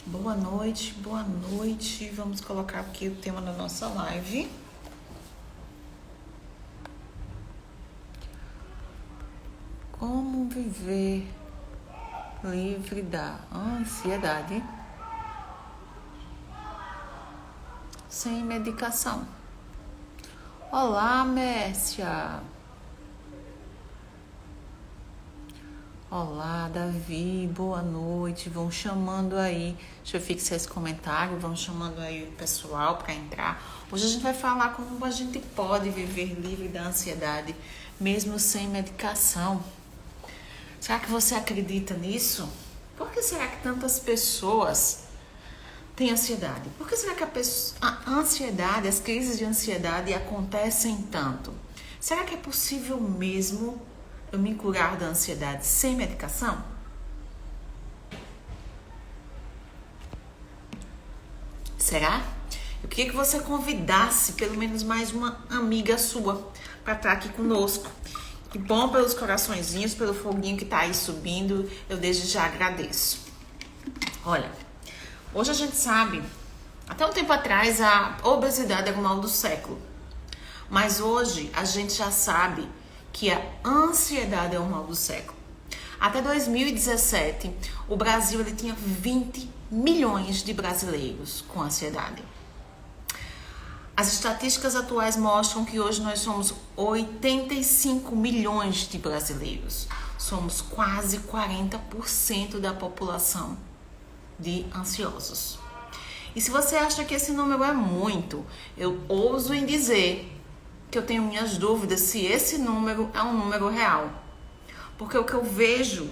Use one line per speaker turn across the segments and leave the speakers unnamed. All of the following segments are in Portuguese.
Boa noite, boa noite. Vamos colocar aqui o tema da nossa live. Como viver livre da ansiedade sem medicação? Olá, Mércia. Olá, Davi, boa noite. Vão chamando aí, deixa eu fixar esse comentário, vão chamando aí o pessoal para entrar. Hoje a gente vai falar como a gente pode viver livre da ansiedade, mesmo sem medicação. Será que você acredita nisso? Por que será que tantas pessoas têm ansiedade? Por que será que a ansiedade, as crises de ansiedade acontecem tanto? Será que é possível mesmo eu me curar da ansiedade sem medicação? Será? Eu queria que você convidasse pelo menos mais uma amiga sua para estar aqui conosco. Que bom pelos coraçõezinhos, pelo foguinho que tá aí subindo, eu desde já agradeço. Olha, hoje a gente sabe, até um tempo atrás a obesidade era o mal do século. Mas hoje a gente já sabe que a ansiedade é o mal do século. Até 2017, o Brasil ele tinha 20 milhões de brasileiros com ansiedade. As estatísticas atuais mostram que hoje nós somos 85 milhões de brasileiros. Somos quase 40% da população de ansiosos. E se você acha que esse número é muito, eu ouso em dizer que eu tenho minhas dúvidas se esse número é um número real. Porque o que eu vejo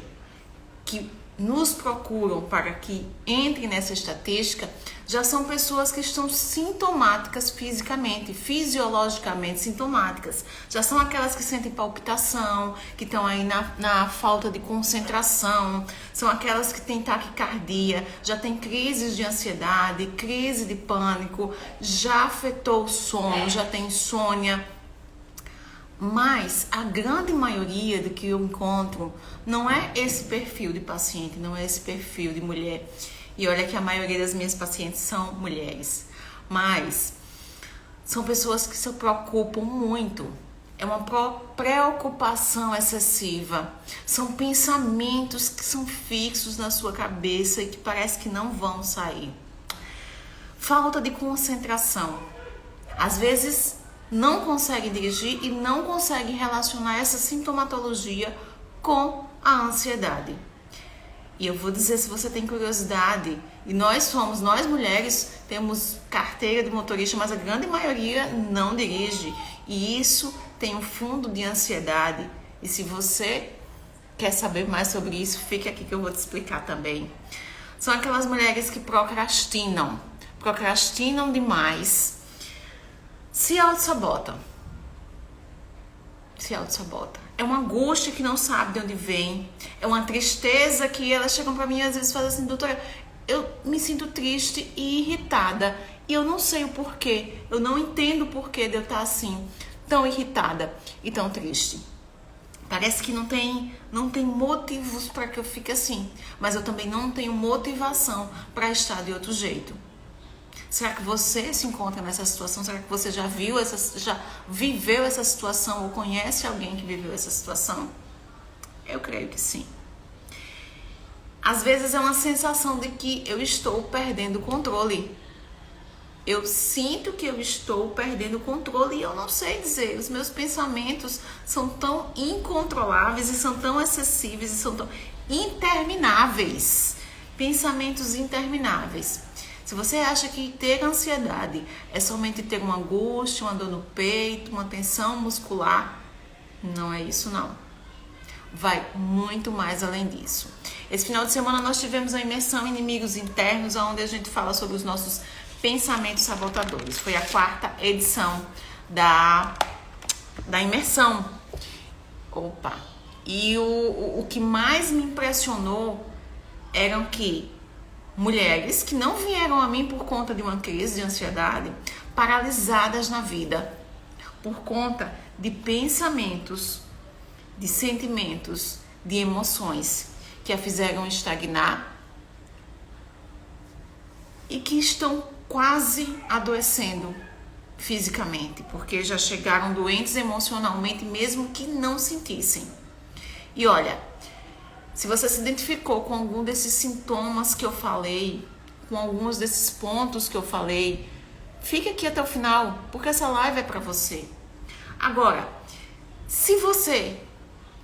que nos procuram para que entre nessa estatística já são pessoas que estão sintomáticas fisicamente, fisiologicamente sintomáticas. Já são aquelas que sentem palpitação, que estão aí na falta de concentração, são aquelas que têm taquicardia, já tem crises de ansiedade, crise de pânico, já afetou o sono, já tem insônia. Mas a grande maioria do que eu encontro não é esse perfil de paciente, não é esse perfil de mulher. E olha que a maioria das minhas pacientes são mulheres. Mas são pessoas que se preocupam muito. É uma preocupação excessiva. São pensamentos que são fixos na sua cabeça e que parece que não vão sair. Falta de concentração. Às vezes não consegue dirigir e não consegue relacionar essa sintomatologia com a ansiedade. E eu vou dizer, se você tem curiosidade, e nós mulheres, temos carteira de motorista, mas a grande maioria não dirige. E isso tem um fundo de ansiedade. E se você quer saber mais sobre isso, fique aqui que eu vou te explicar também. São aquelas mulheres que procrastinam demais. Se auto-sabota. É uma angústia que não sabe de onde vem. É uma tristeza que elas chegam pra mim e às vezes fazem assim: doutora, eu me sinto triste e irritada. E eu não sei o porquê. Eu não entendo o porquê de eu estar assim, tão irritada e tão triste. Parece que não tem motivos para que eu fique assim. Mas eu também não tenho motivação para estar de outro jeito. Será que você se encontra nessa situação? Será que você já viveu essa situação ou conhece alguém que viveu essa situação? Eu creio que sim. Às vezes é uma sensação de que eu estou perdendo o controle. Eu sinto que eu estou perdendo o controle e eu não sei dizer. Os meus pensamentos são tão incontroláveis e são tão excessivos e são tão intermináveis. Pensamentos intermináveis. Se você acha que ter ansiedade é somente ter uma angústia, uma dor no peito, uma tensão muscular, não é isso não. Vai muito mais além disso. Esse final de semana nós tivemos a imersão Inimigos Internos, onde a gente fala sobre os nossos pensamentos sabotadores. Foi a 4ª edição da imersão. E o que mais me impressionou eram que mulheres que não vieram a mim por conta de uma crise de ansiedade, paralisadas na vida, por conta de pensamentos, de sentimentos, de emoções que a fizeram estagnar e que estão quase adoecendo fisicamente, porque já chegaram doentes emocionalmente, mesmo que não sentissem. E olha, se você se identificou com algum desses sintomas que eu falei, com alguns desses pontos que eu falei, fique aqui até o final, porque essa live é para você. Agora, se você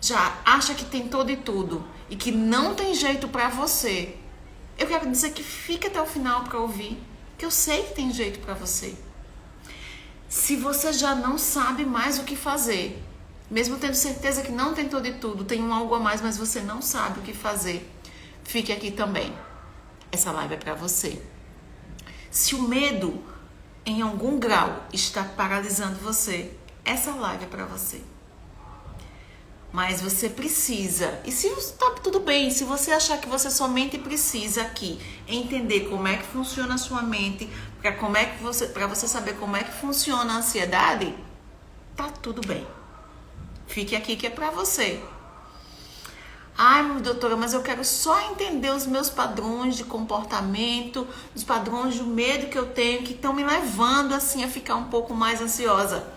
já acha que tem todo e tudo e que não tem jeito para você, eu quero dizer que fique até o final para ouvir, que eu sei que tem jeito para você. Se você já não sabe mais o que fazer, mesmo tendo certeza que não tem todo e tudo, tem um algo a mais, mas você não sabe o que fazer, fique aqui também. Essa live é para você. Se o medo, em algum grau, está paralisando você, essa live é para você. Mas você precisa, e se tá tudo bem, se você achar que você somente precisa aqui entender como é que funciona a sua mente, para você saber como é que funciona a ansiedade, tá tudo bem. Fique aqui que é para você. Ai, doutora, mas eu quero só entender os meus padrões de comportamento, os padrões do medo que eu tenho, que estão me levando assim a ficar um pouco mais ansiosa.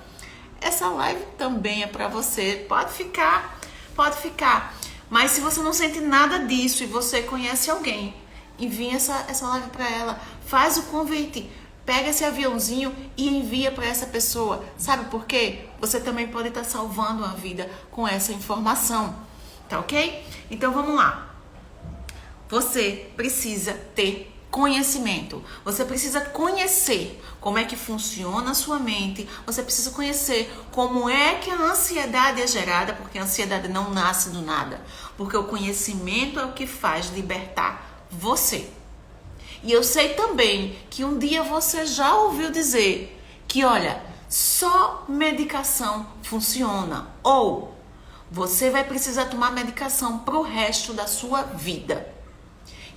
Essa live também é para você. Pode ficar. Mas se você não sente nada disso e você conhece alguém, envia essa live para ela. Faz o convite. Pega esse aviãozinho e envia para essa pessoa. Sabe por quê? Você também pode estar salvando a vida com essa informação. Tá ok? Então vamos lá. Você precisa ter conhecimento. Você precisa conhecer como é que funciona a sua mente. Você precisa conhecer como é que a ansiedade é gerada, porque a ansiedade não nasce do nada. Porque o conhecimento é o que faz libertar você. E eu sei também que um dia você já ouviu dizer que, olha, só medicação funciona. Ou você vai precisar tomar medicação para o resto da sua vida.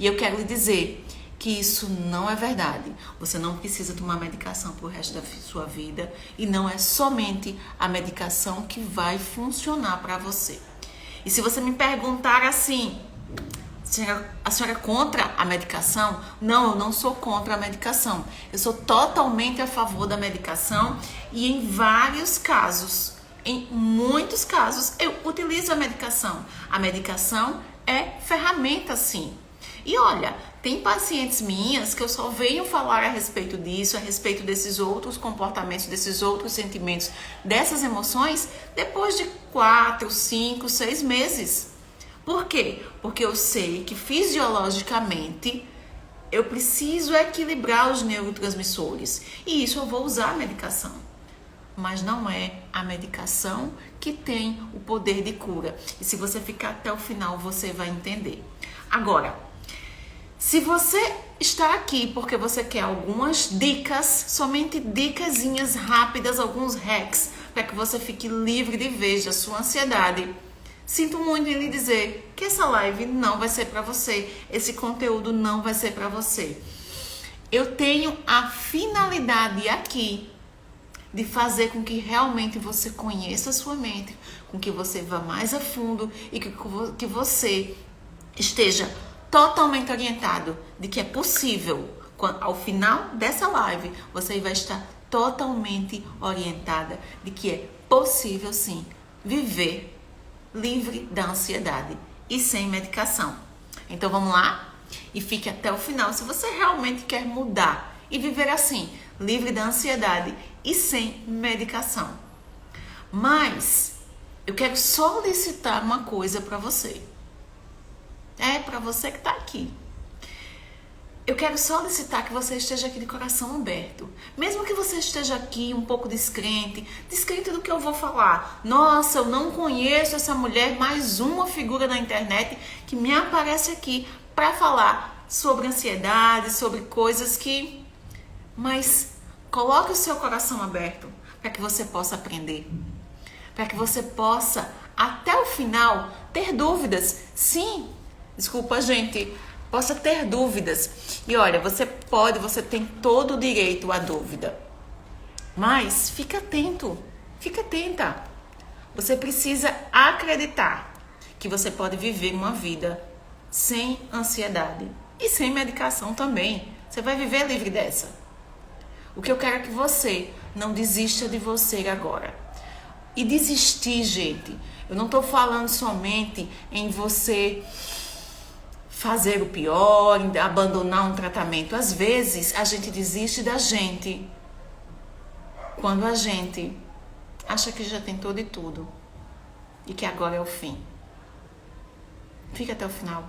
E eu quero lhe dizer que isso não é verdade. Você não precisa tomar medicação para o resto da sua vida e não é somente a medicação que vai funcionar para você. E se você me perguntar assim, a senhora é contra a medicação? Não, eu não sou contra a medicação. Eu sou totalmente a favor da medicação e em vários casos, em muitos casos, eu utilizo a medicação. A medicação é ferramenta, sim. E olha, tem pacientes minhas que eu só venho falar a respeito disso, a respeito desses outros comportamentos, desses outros sentimentos, dessas emoções, depois de 4, 5, 6 meses. Por quê? Porque eu sei que fisiologicamente eu preciso equilibrar os neurotransmissores. E isso eu vou usar a medicação. Mas não é a medicação que tem o poder de cura. E se você ficar até o final, você vai entender. Agora, se você está aqui porque você quer algumas dicas, somente dicasinhas rápidas, alguns hacks, para que você fique livre de vez da sua ansiedade, sinto muito em lhe dizer que essa live não vai ser para você, esse conteúdo não vai ser para você. Eu tenho a finalidade aqui de fazer com que realmente você conheça a sua mente, com que você vá mais a fundo e que você esteja totalmente orientado de que é possível. Ao final dessa live, você vai estar totalmente orientada de que é possível sim viver livre da ansiedade e sem medicação. Então vamos lá? E fique até o final se você realmente quer mudar e viver assim, livre da ansiedade e sem medicação. Mas eu quero solicitar uma coisa para você. É para você que está aqui. Eu quero solicitar que você esteja aqui de coração aberto. Mesmo que você esteja aqui um pouco descrente do que eu vou falar. Nossa, eu não conheço essa mulher, mais uma figura na internet que me aparece aqui para falar sobre ansiedade, sobre coisas que... Mas coloque o seu coração aberto para que você possa aprender. Para que você possa, até o final, ter dúvidas. Sim, desculpa, gente, possa ter dúvidas. E olha, você tem todo o direito à dúvida. Mas fica atento, fica atenta. Você precisa acreditar que você pode viver uma vida sem ansiedade e sem medicação também. Você vai viver livre dessa. O que eu quero é que você não desista de você agora. E desistir, gente, eu não estou falando somente em você fazer o pior, em abandonar um tratamento. Às vezes, a gente desiste da gente quando a gente acha que já tentou de tudo e que agora é o fim. Fica até o final.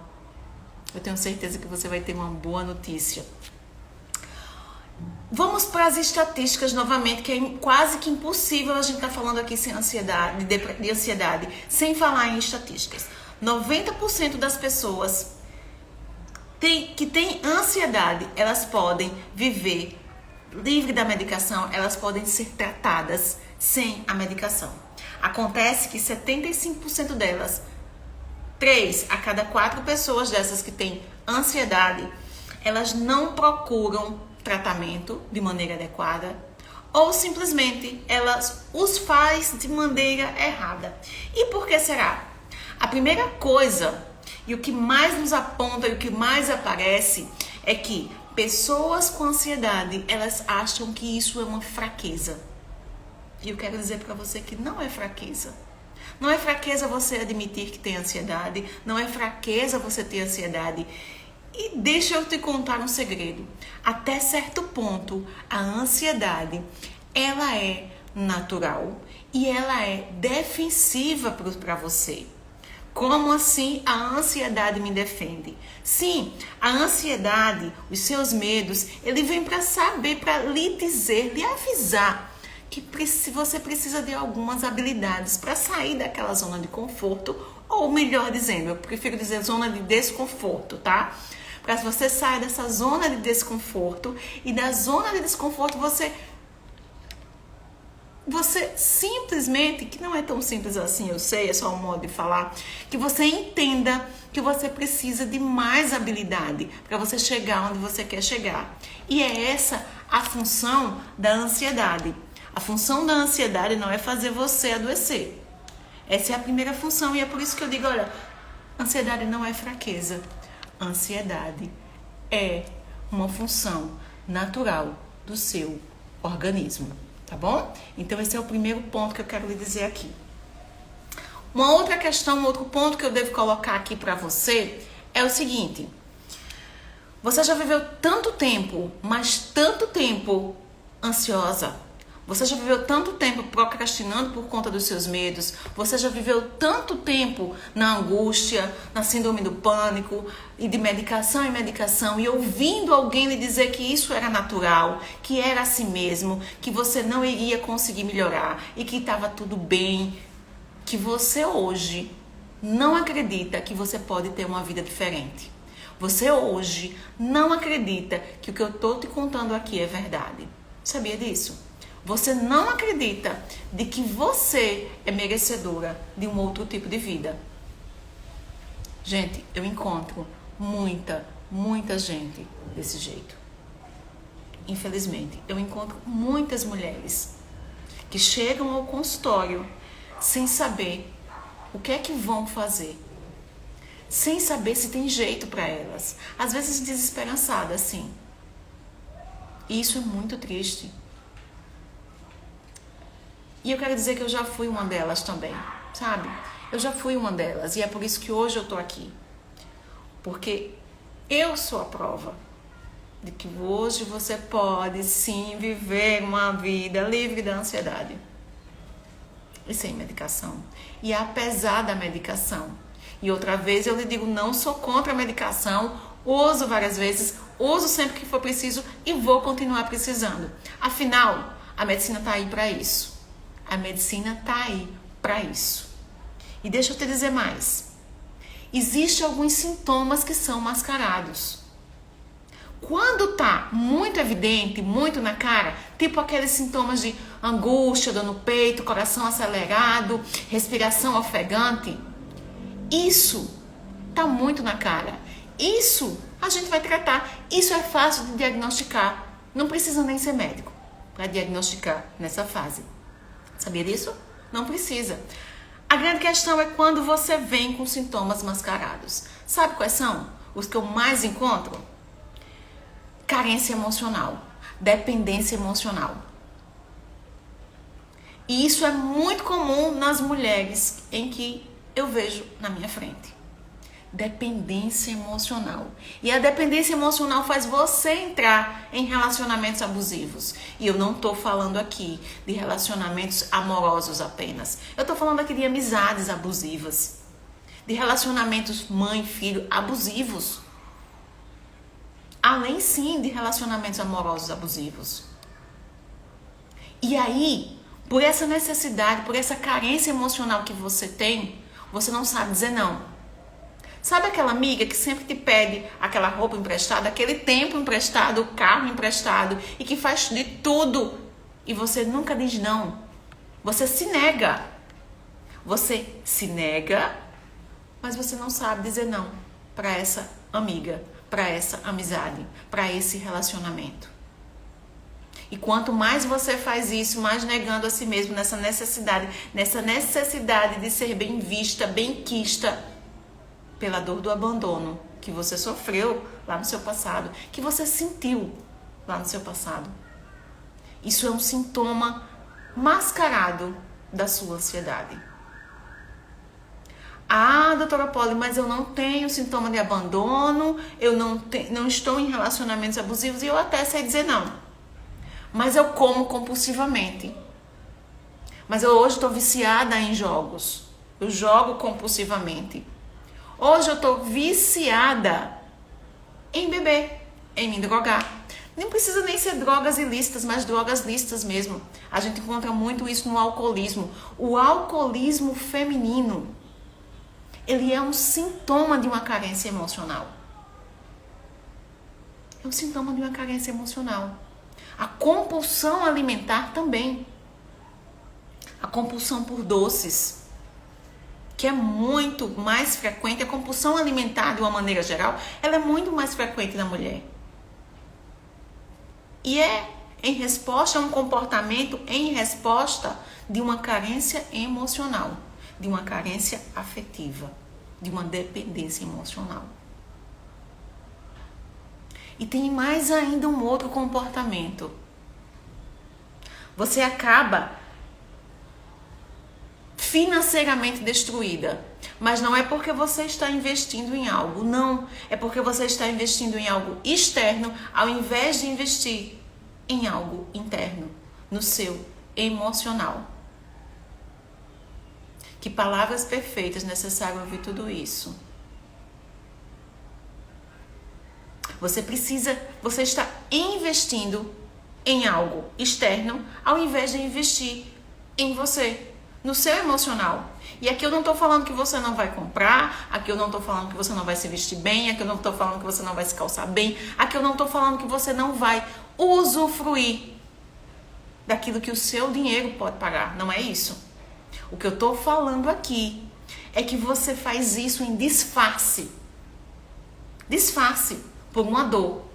Eu tenho certeza que você vai ter uma boa notícia. Vamos para as estatísticas novamente, que é quase que impossível a gente estar falando aqui sem ansiedade, de ansiedade, sem falar em estatísticas. 90% das pessoas que têm ansiedade, elas podem viver livre da medicação, elas podem ser tratadas sem a medicação. Acontece que 75% delas, 3 a cada 4 pessoas dessas que têm ansiedade, elas não procuram tratamento de maneira adequada ou simplesmente elas os faz de maneira errada. E por que será? A primeira coisa e o que mais nos aponta e o que mais aparece é que pessoas com ansiedade, elas acham que isso é uma fraqueza. E eu quero dizer para você que não é fraqueza. Não é fraqueza você admitir que tem ansiedade, não é fraqueza você ter ansiedade. E deixa eu te contar um segredo. Até certo ponto, a ansiedade, ela é natural e ela é defensiva para você. Como assim a ansiedade me defende? Sim, a ansiedade, os seus medos, ele vem para saber, para lhe dizer, lhe avisar que você precisa de algumas habilidades para sair daquela zona de conforto, ou melhor dizendo, eu prefiro dizer zona de desconforto, tá? Para que você saia dessa zona de desconforto e da zona de desconforto você simplesmente, que não é tão simples assim, eu sei, é só um modo de falar, que você entenda que você precisa de mais habilidade para você chegar onde você quer chegar. E é essa a função da ansiedade. A função da ansiedade não é fazer você adoecer. Essa é a primeira função e é por isso que eu digo, olha, ansiedade não é fraqueza. Ansiedade é uma função natural do seu organismo. Tá bom? Então esse é o primeiro ponto que eu quero lhe dizer aqui. Uma outra questão, um outro ponto que eu devo colocar aqui para você é o seguinte. Você já viveu tanto tempo, mas tanto tempo ansiosa. Você já viveu tanto tempo procrastinando por conta dos seus medos. Você já viveu tanto tempo na angústia, na síndrome do pânico e de medicação em medicação e ouvindo alguém lhe dizer que isso era natural, que era assim mesmo, que você não iria conseguir melhorar e que estava tudo bem, que você hoje não acredita que você pode ter uma vida diferente. Você hoje não acredita que o que eu estou te contando aqui é verdade. Sabia disso? Você não acredita de que você é merecedora de um outro tipo de vida. Gente, eu encontro muita gente desse jeito. Infelizmente, eu encontro muitas mulheres que chegam ao consultório sem saber o que é que vão fazer. Sem saber se tem jeito para elas. Às vezes desesperançadas, assim. E isso é muito triste. E eu quero dizer que eu já fui uma delas também, sabe? Eu já fui uma delas e é por isso que hoje eu tô aqui. Porque eu sou a prova de que hoje você pode sim viver uma vida livre da ansiedade. E sem medicação. E apesar da medicação. E outra vez eu lhe digo, não sou contra a medicação, uso várias vezes, uso sempre que for preciso e vou continuar precisando. Afinal, a medicina tá aí para isso. A medicina tá aí para isso. E deixa eu te dizer mais. Existem alguns sintomas que são mascarados. Quando tá muito evidente, muito na cara, tipo aqueles sintomas de angústia, dor no peito, coração acelerado, respiração ofegante, isso tá muito na cara. Isso a gente vai tratar. Isso é fácil de diagnosticar. Não precisa nem ser médico para diagnosticar nessa fase. Sabia disso? Não precisa. A grande questão é quando você vem com sintomas mascarados. Sabe quais são? os que eu mais encontro? Carência emocional, dependência emocional. E isso é muito comum nas mulheres em que eu vejo na minha frente. Dependência emocional. E a dependência emocional faz você entrar em relacionamentos abusivos. E eu não estou falando aqui de relacionamentos amorosos apenas. Eu estou falando aqui de amizades abusivas. De relacionamentos mãe e filho abusivos. Além sim de relacionamentos amorosos abusivos. E aí, por essa necessidade, por essa carência emocional que você tem, você não sabe dizer não. Sabe aquela amiga que sempre te pede aquela roupa emprestada, aquele tempo emprestado, o carro emprestado e que faz de tudo e você nunca diz não? Você se nega. Você se nega, mas você não sabe dizer não para essa amiga, para essa amizade, para esse relacionamento. E quanto mais você faz isso, mais negando a si mesmo nessa necessidade de ser bem vista, bem quista pela dor do abandono que você sofreu lá no seu passado, que você sentiu lá no seu passado. Isso é um sintoma mascarado da sua ansiedade. Ah, doutora Polly, mas eu não tenho sintoma de abandono, eu não estou em relacionamentos abusivos e eu até sei dizer não. Mas eu como compulsivamente. Mas eu hoje estou viciada em jogos. Eu jogo compulsivamente. Hoje eu estou viciada em beber, em me drogar. Não precisa nem ser drogas ilícitas, mas drogas lícitas mesmo. A gente encontra muito isso no alcoolismo. O alcoolismo feminino, ele é um sintoma de uma carência emocional. É um sintoma de uma carência emocional. A compulsão alimentar também. A compulsão por doces, que é muito mais frequente. A compulsão alimentar, de uma maneira geral, ela é muito mais frequente na mulher. E é em resposta a um comportamento, em resposta de uma carência emocional, de uma carência afetiva, de uma dependência emocional. E tem mais ainda um outro comportamento. Você acaba financeiramente destruída. Mas não é porque você está investindo em algo, não. É porque você está investindo em algo externo ao invés de investir em algo interno, no seu emocional. Que palavras perfeitas, necessário ouvir tudo isso. Você está investindo em algo externo ao invés de investir em você, no seu emocional. E aqui eu não estou falando que você não vai comprar, aqui eu não estou falando que você não vai se vestir bem, aqui eu não estou falando que você não vai se calçar bem, aqui eu não estou falando que você não vai usufruir daquilo que o seu dinheiro pode pagar. Não é isso. O que eu estou falando aqui é que você faz isso em disfarce. Disfarce por uma dor.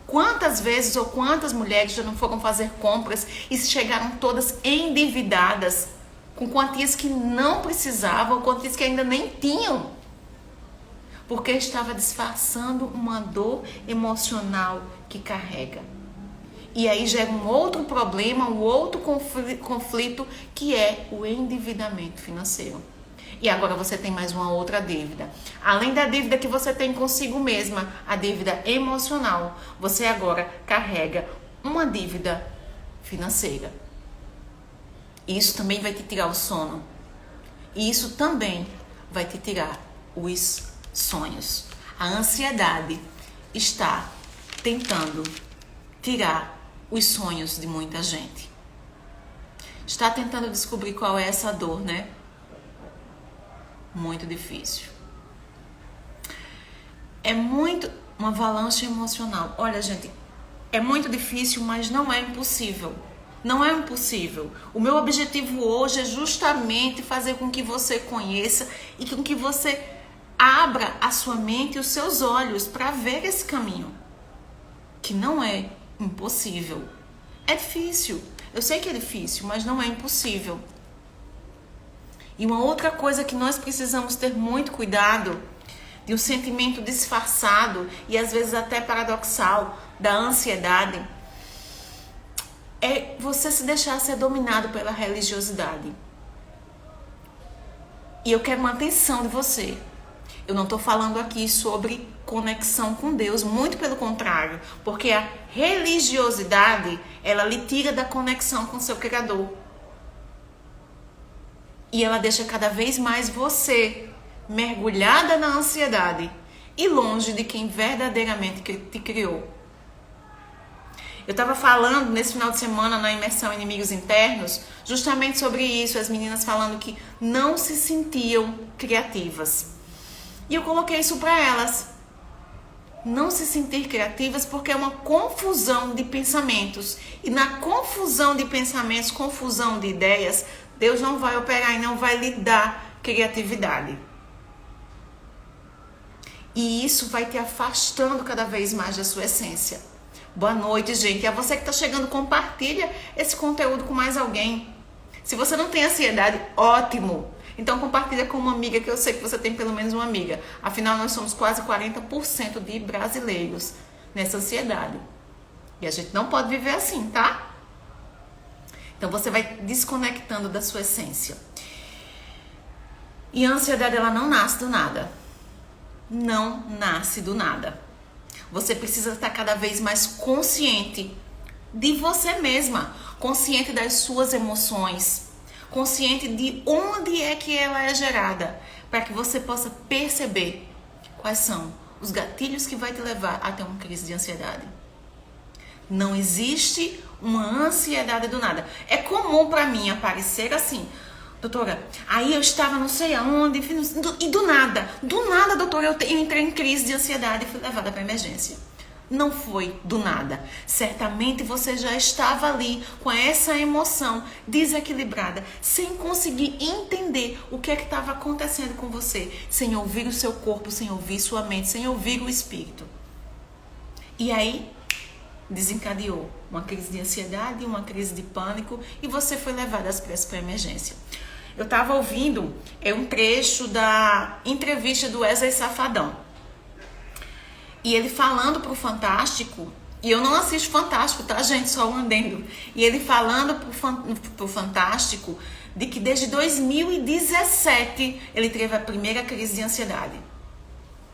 Quantas vezes ou quantas mulheres já não foram fazer compras e chegaram todas endividadas com quantias que não precisavam, quantias que ainda nem tinham, porque estava disfarçando uma dor emocional que carrega. E aí gera um outro problema, um outro conflito, que é o endividamento financeiro. E agora você tem mais uma outra dívida. Além da dívida que você tem consigo mesma, a dívida emocional, você agora carrega uma dívida financeira. E isso também vai te tirar o sono. E isso também vai te tirar os sonhos. A ansiedade está tentando tirar os sonhos de muita gente. Está tentando descobrir qual é essa dor, né? Muito difícil. É muito uma avalanche emocional. Olha, gente, é muito difícil, mas não é impossível. Não é impossível. O meu objetivo hoje é justamente fazer com que você conheça e com que você abra a sua mente e os seus olhos para ver esse caminho. Que não é impossível. É difícil. Eu sei que é difícil, mas não é impossível. E uma outra coisa que nós precisamos ter muito cuidado de um sentimento disfarçado e às vezes até paradoxal da ansiedade, é você se deixar ser dominado pela religiosidade. E eu quero uma atenção de você. Eu não estou falando aqui sobre conexão com Deus, muito pelo contrário, porque a religiosidade, ela lhe tira da conexão com seu Criador. E ela deixa cada vez mais você mergulhada na ansiedade e longe de quem verdadeiramente te criou. Eu estava falando nesse final de semana na imersão Inimigos Internos justamente sobre isso, as meninas falando que não se sentiam criativas. E eu coloquei isso para elas. Não se sentir criativas porque é uma confusão de pensamentos. E na confusão de pensamentos, confusão de ideias, Deus não vai operar e não vai lhe dar criatividade. E isso vai te afastando cada vez mais da sua essência. Boa noite, gente. E a você que está chegando, compartilha esse conteúdo com mais alguém. Se você não tem ansiedade, ótimo. Então compartilha com uma amiga, que eu sei que você tem pelo menos uma amiga. Afinal, nós somos quase 40% de brasileiros nessa ansiedade. E a gente não pode viver assim, tá? Então você vai desconectando da sua essência. E a ansiedade, ela não nasce do nada. Não nasce do nada. Você precisa estar cada vez mais consciente de você mesma, consciente das suas emoções, consciente de onde é que ela é gerada, para que você possa perceber quais são os gatilhos que vai te levar até uma crise de ansiedade. Não existe uma ansiedade do nada. É comum para mim aparecer assim: doutora, aí eu estava não sei aonde, e do nada, doutora, eu entrei em crise de ansiedade e fui levada para emergência. Não foi do nada. Certamente você já estava ali com essa emoção desequilibrada, sem conseguir entender o que é que estava acontecendo com você, sem ouvir o seu corpo, sem ouvir sua mente, sem ouvir o espírito. E aí desencadeou uma crise de ansiedade, uma crise de pânico e você foi levada às pressas para emergência. Eu estava ouvindo um trecho da entrevista do Wesley Safadão. E ele falando pro Fantástico, e eu não assisto Fantástico, tá, gente? Só um adendo. E ele falando pro Fantástico de que desde 2017 ele teve a primeira crise de ansiedade.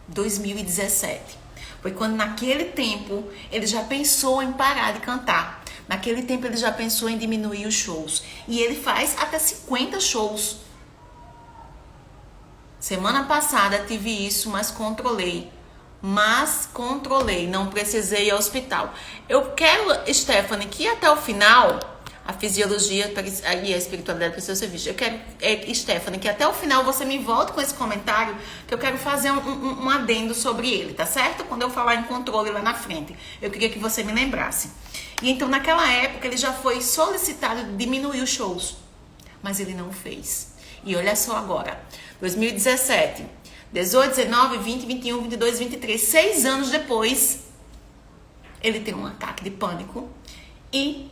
2017. Foi quando naquele tempo ele já pensou em parar de cantar. Naquele tempo ele já pensou em diminuir os shows. E ele faz até 50 shows. Semana passada tive isso, mas controlei, não precisei ir ao hospital. Eu quero, Stephanie, que até o final, a fisiologia e a espiritualidade precisam ser vistas. Eu quero, Stephanie, que até o final você me volte com esse comentário, que eu quero fazer um adendo sobre ele, tá certo? Quando eu falar em controle lá na frente, eu queria que você me lembrasse. E então, naquela época, ele já foi solicitado de diminuir os shows, mas ele não fez. E olha só agora, 2017... 18, 19, 20, 21, 22, 23, 6 anos depois, ele tem um ataque de pânico e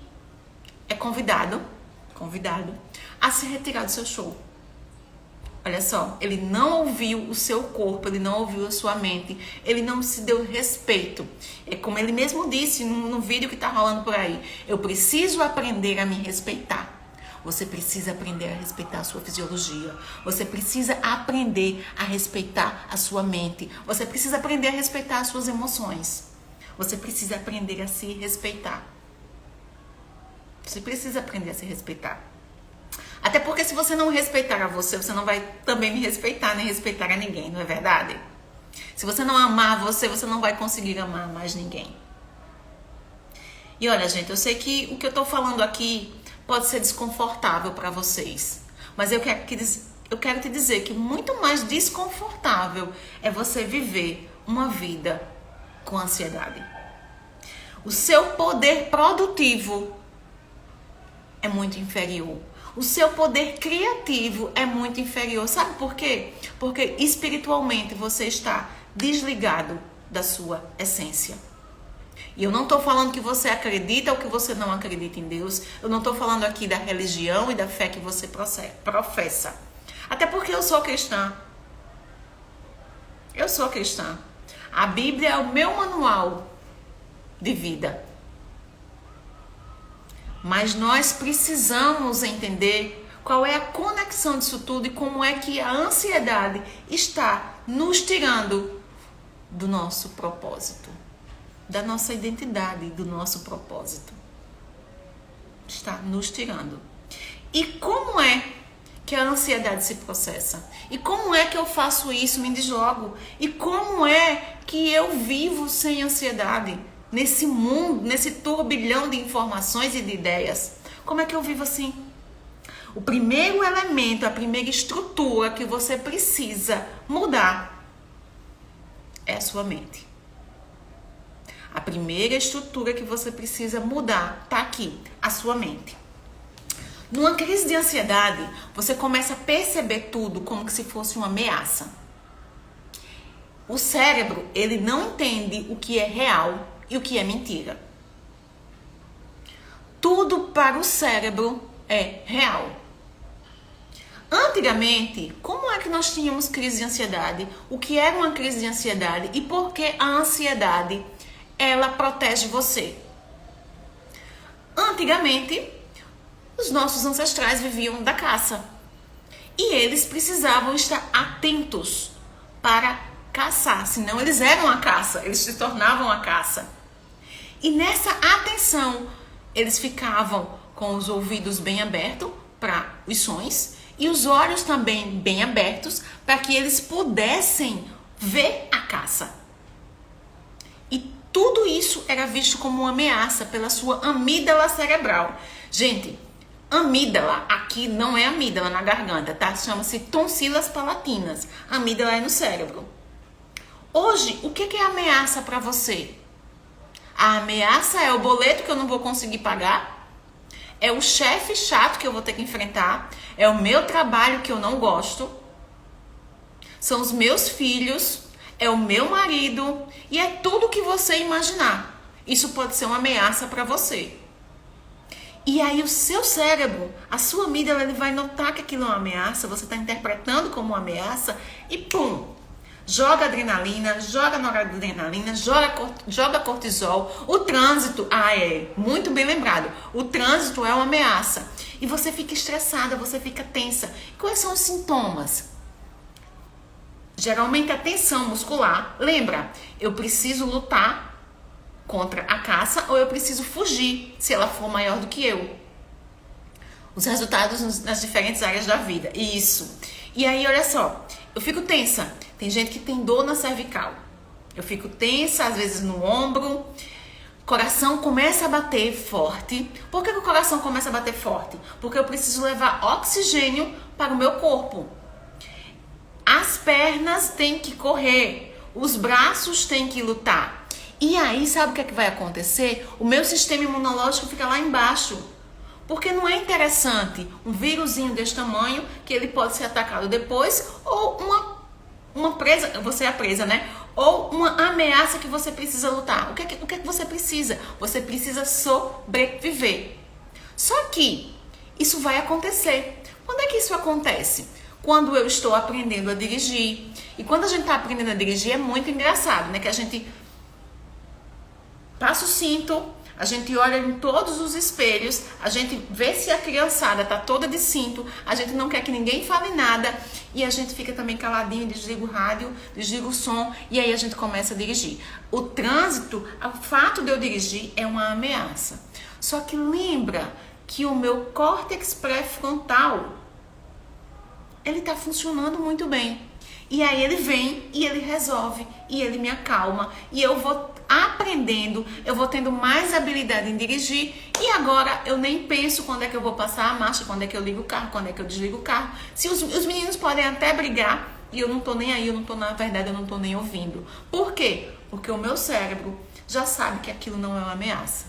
é convidado a se retirar do seu show. Olha só, ele não ouviu o seu corpo, ele não ouviu a sua mente, ele não se deu respeito. É como ele mesmo disse no vídeo que tá rolando por aí: eu preciso aprender a me respeitar. Você precisa aprender a respeitar a sua fisiologia. Você precisa aprender a respeitar a sua mente. Você precisa aprender a respeitar as suas emoções. Você precisa aprender a se respeitar. Você precisa aprender a se respeitar. Até porque se você não respeitar a você, você não vai também me respeitar, nem respeitar a ninguém, não é verdade? Se você não amar você, você não vai conseguir amar mais ninguém. E olha, gente, eu sei que o que eu tô falando aqui pode ser desconfortável para vocês, mas eu quero te dizer que muito mais desconfortável é você viver uma vida com ansiedade. O seu poder produtivo é muito inferior. O seu poder criativo é muito inferior. Sabe por quê? Porque espiritualmente você está desligado da sua essência. E eu não estou falando que você acredita ou que você não acredita em Deus. Eu não estou falando aqui da religião e da fé que você professa. Até porque eu sou cristã. Eu sou cristã. A Bíblia é o meu manual de vida. Mas nós precisamos entender qual é a conexão disso tudo e como é que a ansiedade está nos tirando do nosso propósito, da nossa identidade, do nosso propósito. Está nos tirando. E como é que a ansiedade se processa? E como é que eu faço isso, me deslogo? E como é que eu vivo sem ansiedade? Nesse mundo, nesse turbilhão de informações e de ideias. Como é que eu vivo assim? O primeiro elemento, a primeira estrutura que você precisa mudar é a sua mente. A primeira estrutura que você precisa mudar está aqui, a sua mente. Numa crise de ansiedade, você começa a perceber tudo como se fosse uma ameaça. O cérebro, ele não entende o que é real e o que é mentira. Tudo para o cérebro é real. Antigamente, como é que nós tínhamos crise de ansiedade? O que era uma crise de ansiedade e por que a ansiedade, ela protege você? Antigamente, os nossos ancestrais viviam da caça. E eles precisavam estar atentos para caçar, senão eles eram a caça, eles se tornavam a caça. E nessa atenção, eles ficavam com os ouvidos bem abertos para os sons e os olhos também bem abertos para que eles pudessem ver a caça. E tudo isso era visto como uma ameaça pela sua amígdala cerebral. Gente, amígdala aqui não é amígdala na garganta, tá? Chama-se tonsilas palatinas. Amígdala é no cérebro. Hoje, o que é ameaça para você? A ameaça é o boleto que eu não vou conseguir pagar, é o chefe chato que eu vou ter que enfrentar, é o meu trabalho que eu não gosto, são os meus filhos, é o meu marido e é tudo que você imaginar. Isso pode ser uma ameaça para você. E aí o seu cérebro, a sua amígdala, ele vai notar que aquilo é uma ameaça, você está interpretando como uma ameaça e pum! Joga adrenalina, joga noradrenalina, joga cortisol. O trânsito, muito bem lembrado. O trânsito é uma ameaça. E você fica estressada, você fica tensa. Quais são os sintomas? Geralmente a tensão muscular. Lembra, eu preciso lutar contra a caça ou eu preciso fugir se ela for maior do que eu. Os resultados nas diferentes áreas da vida. Isso. E aí, olha só, eu fico tensa. Tem gente que tem dor na cervical. Eu fico tensa, às vezes no ombro. Coração começa a bater forte. Por que o coração começa a bater forte? Porque eu preciso levar oxigênio para o meu corpo. As pernas têm que correr. Os braços têm que lutar. E aí, sabe o que é que vai acontecer? O meu sistema imunológico fica lá embaixo. Porque não é interessante um vírusinho desse tamanho que ele pode ser atacado depois ou uma presa, você é a presa, né? Ou uma ameaça que você precisa lutar. O que é que você precisa? Você precisa sobreviver. Só que isso vai acontecer. Quando é que isso acontece? Quando eu estou aprendendo a dirigir. E quando a gente está aprendendo a dirigir é muito engraçado, né? Que a gente passa o cinto, a gente olha em todos os espelhos, a gente vê se a criançada tá toda de cinto, a gente não quer que ninguém fale nada e a gente fica também caladinho, desliga o rádio, desliga o som e aí a gente começa a dirigir. O trânsito, o fato de eu dirigir é uma ameaça. Só que lembra que o meu córtex pré-frontal, ele tá funcionando muito bem. E aí ele vem e ele resolve e ele me acalma e eu vou aprendendo, eu vou tendo mais habilidade em dirigir e agora eu nem penso quando é que eu vou passar a marcha, quando é que eu ligo o carro, quando é que eu desligo o carro. Se os meninos podem até brigar e eu não tô nem aí, na verdade eu não tô nem ouvindo. Por quê? Porque o meu cérebro já sabe que aquilo não é uma ameaça.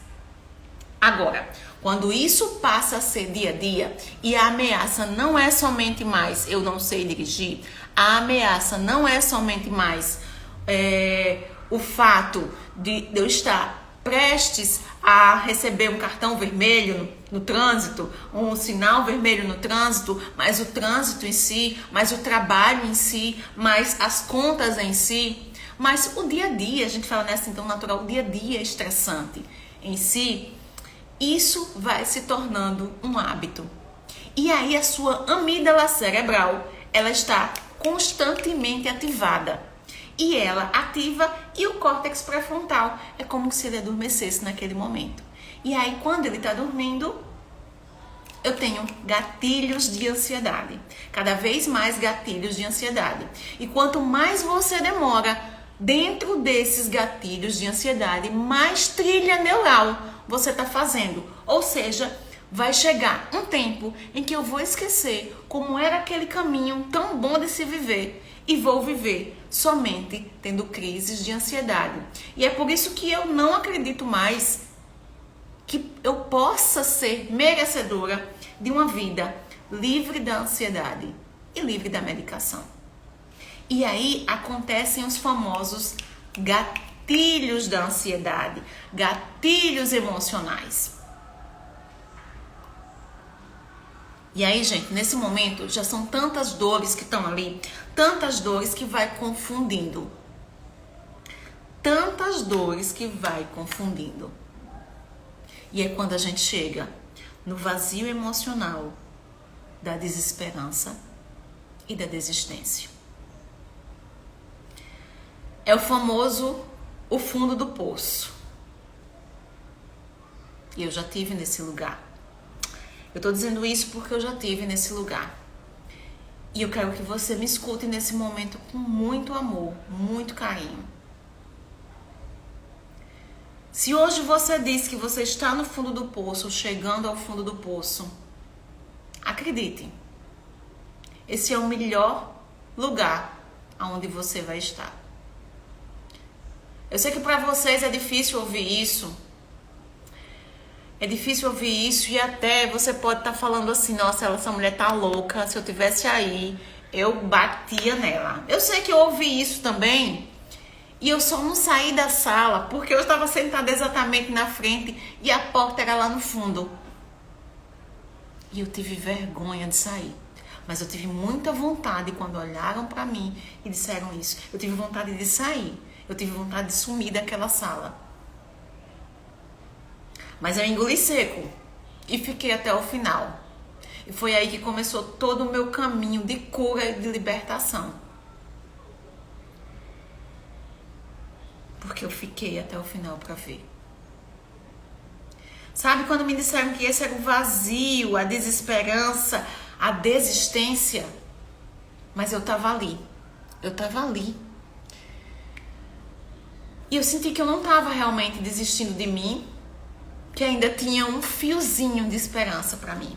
Agora, quando isso passa a ser dia a dia e a ameaça não é somente mais eu não sei dirigir, a ameaça não é somente mais o fato de eu estar prestes a receber um cartão vermelho no trânsito, um sinal vermelho no trânsito, mas o trânsito em si, mas o trabalho em si, mas as contas em si, mas o dia a dia, a gente fala nessa então natural, o dia a dia é estressante em si, isso vai se tornando um hábito. E aí a sua amígdala cerebral, ela está constantemente ativada. E ela ativa e o córtex pré-frontal. É como se ele adormecesse naquele momento. E aí, quando ele está dormindo, eu tenho gatilhos de ansiedade. Cada vez mais gatilhos de ansiedade. E quanto mais você demora dentro desses gatilhos de ansiedade, mais trilha neural você está fazendo. Ou seja, vai chegar um tempo em que eu vou esquecer como era aquele caminho tão bom de se viver. E vou viver somente tendo crises de ansiedade. E é por isso que eu não acredito mais que eu possa ser merecedora de uma vida livre da ansiedade e livre da medicação. E aí acontecem os famosos gatilhos da ansiedade, gatilhos emocionais. E aí, gente, nesse momento já são tantas dores que estão ali, tantas dores que vai confundindo. Tantas dores que vai confundindo. E é quando a gente chega no vazio emocional da desesperança e da desistência. É o famoso o fundo do poço. E eu já tive nesse lugar. Eu tô dizendo isso porque eu já tive nesse lugar. E eu quero que você me escute nesse momento com muito amor, muito carinho. Se hoje você diz que você está no fundo do poço, chegando ao fundo do poço, acredite, esse é o melhor lugar aonde você vai estar. Eu sei que para vocês é difícil ouvir isso. É difícil ouvir isso e até você pode estar falando assim, nossa, essa mulher tá louca, se eu tivesse aí, eu batia nela. Eu sei que eu ouvi isso também e eu só não saí da sala porque eu estava sentada exatamente na frente e a porta era lá no fundo. E eu tive vergonha de sair. Mas eu tive muita vontade quando olharam para mim e disseram isso. Eu tive vontade de sair, eu tive vontade de sumir daquela sala. Mas eu engoli seco e fiquei até o final. E foi aí que começou todo o meu caminho de cura e de libertação. Porque eu fiquei até o final para ver. Sabe quando me disseram que esse era o vazio, a desesperança, a desistência? Mas eu tava ali. Eu tava ali. E eu senti que eu não tava realmente desistindo de mim, que ainda tinha um fiozinho de esperança para mim.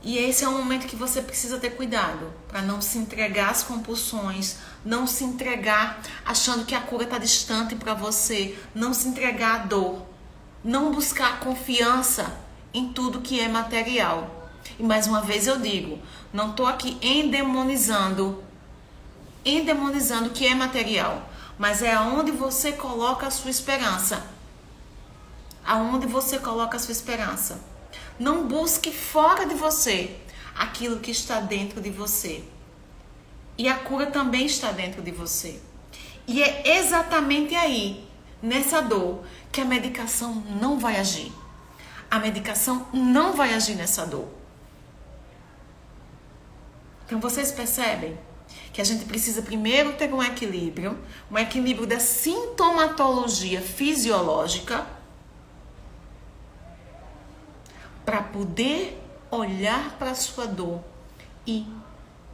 E esse é um momento que você precisa ter cuidado para não se entregar às compulsões, não se entregar achando que a cura está distante para você, não se entregar à dor, não buscar confiança em tudo que é material. E mais uma vez eu digo, não estou aqui endemonizando o que é material, mas é aonde você coloca a sua esperança. Aonde você coloca a sua esperança. Não busque fora de você aquilo que está dentro de você. E a cura também está dentro de você. E é exatamente aí, nessa dor, que a medicação não vai agir. A medicação não vai agir nessa dor. Então vocês percebem que a gente precisa primeiro ter um equilíbrio da sintomatologia fisiológica, para poder olhar para a sua dor e,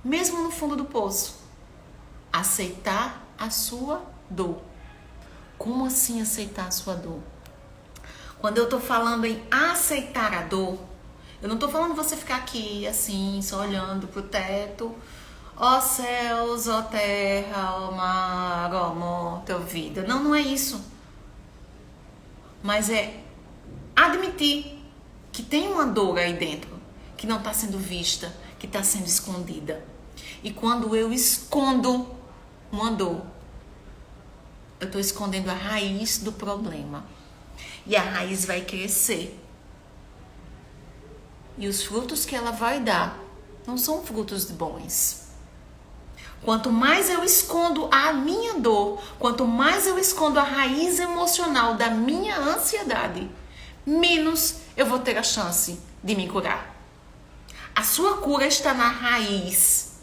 mesmo no fundo do poço, aceitar a sua dor. Como assim aceitar a sua dor? Quando eu tô falando em aceitar a dor, eu não tô falando você ficar aqui assim, só olhando pro teto. Ó céus, ó terra, ó mar, ó morte, ó vida. Não, não é isso. Mas é admitir que tem uma dor aí dentro, que não está sendo vista, que está sendo escondida. E quando eu escondo uma dor, eu estou escondendo a raiz do problema. E a raiz vai crescer. E os frutos que ela vai dar não são frutos bons. Quanto mais eu escondo a minha dor, quanto mais eu escondo a raiz emocional da minha ansiedade, menos eu vou ter a chance de me curar. A sua cura está na raiz.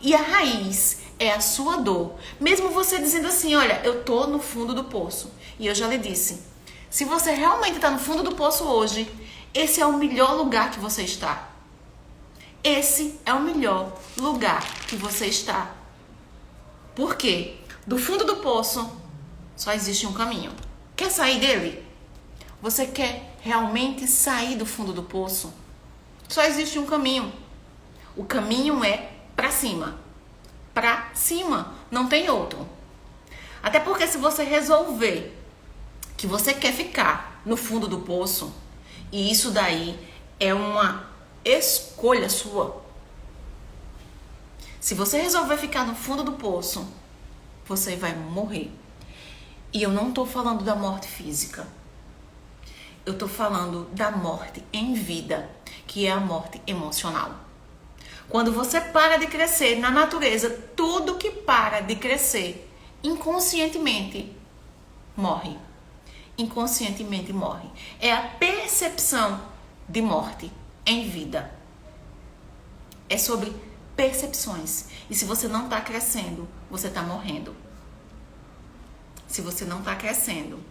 E a raiz é a sua dor. Mesmo você dizendo assim, olha, eu tô no fundo do poço. E eu já lhe disse, se você realmente está no fundo do poço hoje, esse é o melhor lugar que você está. Esse é o melhor lugar que você está. Por quê? Do fundo do poço só existe um caminho. Quer sair dele? Você quer realmente sair do fundo do poço? Só existe um caminho. O caminho é para cima. Para cima. Não tem outro. Até porque se você resolver que você quer ficar no fundo do poço, e isso daí é uma escolha sua. Se você resolver ficar no fundo do poço, você vai morrer. E eu não estou falando da morte física. Eu estou falando da morte em vida, que é a morte emocional. Quando você para de crescer na natureza, tudo que para de crescer inconscientemente morre. Inconscientemente morre. É a percepção de morte em vida. É sobre percepções. E se você não está crescendo, você está morrendo. Se você não está crescendo,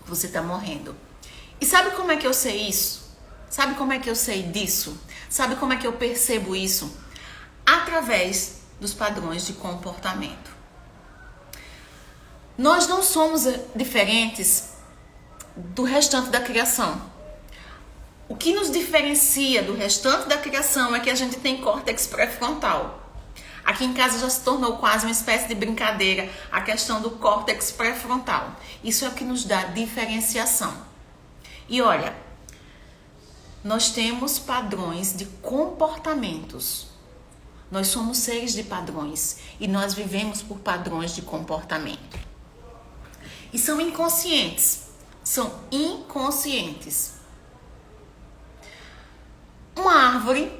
você está morrendo. E sabe como é que eu sei isso? Sabe como é que eu sei disso? Sabe como é que eu percebo isso? Através dos padrões de comportamento. Nós não somos diferentes do restante da criação. O que nos diferencia do restante da criação é que a gente tem córtex pré-frontal. Aqui em casa já se tornou quase uma espécie de brincadeira a questão do córtex pré-frontal. Isso é o que nos dá diferenciação. E olha, nós temos padrões de comportamentos. Nós somos seres de padrões e nós vivemos por padrões de comportamento. E são inconscientes. São inconscientes. Uma árvore,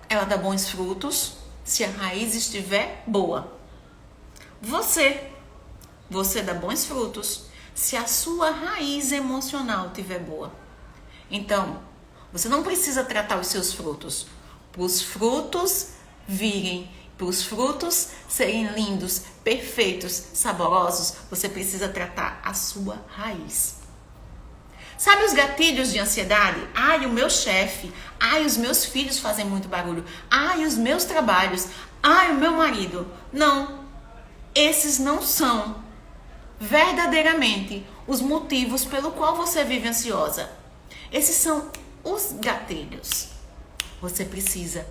ela dá bons frutos se a raiz estiver boa. Você dá bons frutos se a sua raiz emocional estiver boa. Então, você não precisa tratar os seus frutos. Para os frutos virem, para os frutos serem lindos, perfeitos, saborosos, você precisa tratar a sua raiz. Sabe os gatilhos de ansiedade? Ai, o meu chefe. Ai, os meus filhos fazem muito barulho. Ai, os meus trabalhos. Ai, o meu marido. Não. Esses não são verdadeiramente os motivos pelo qual você vive ansiosa. Esses são os gatilhos. Você precisa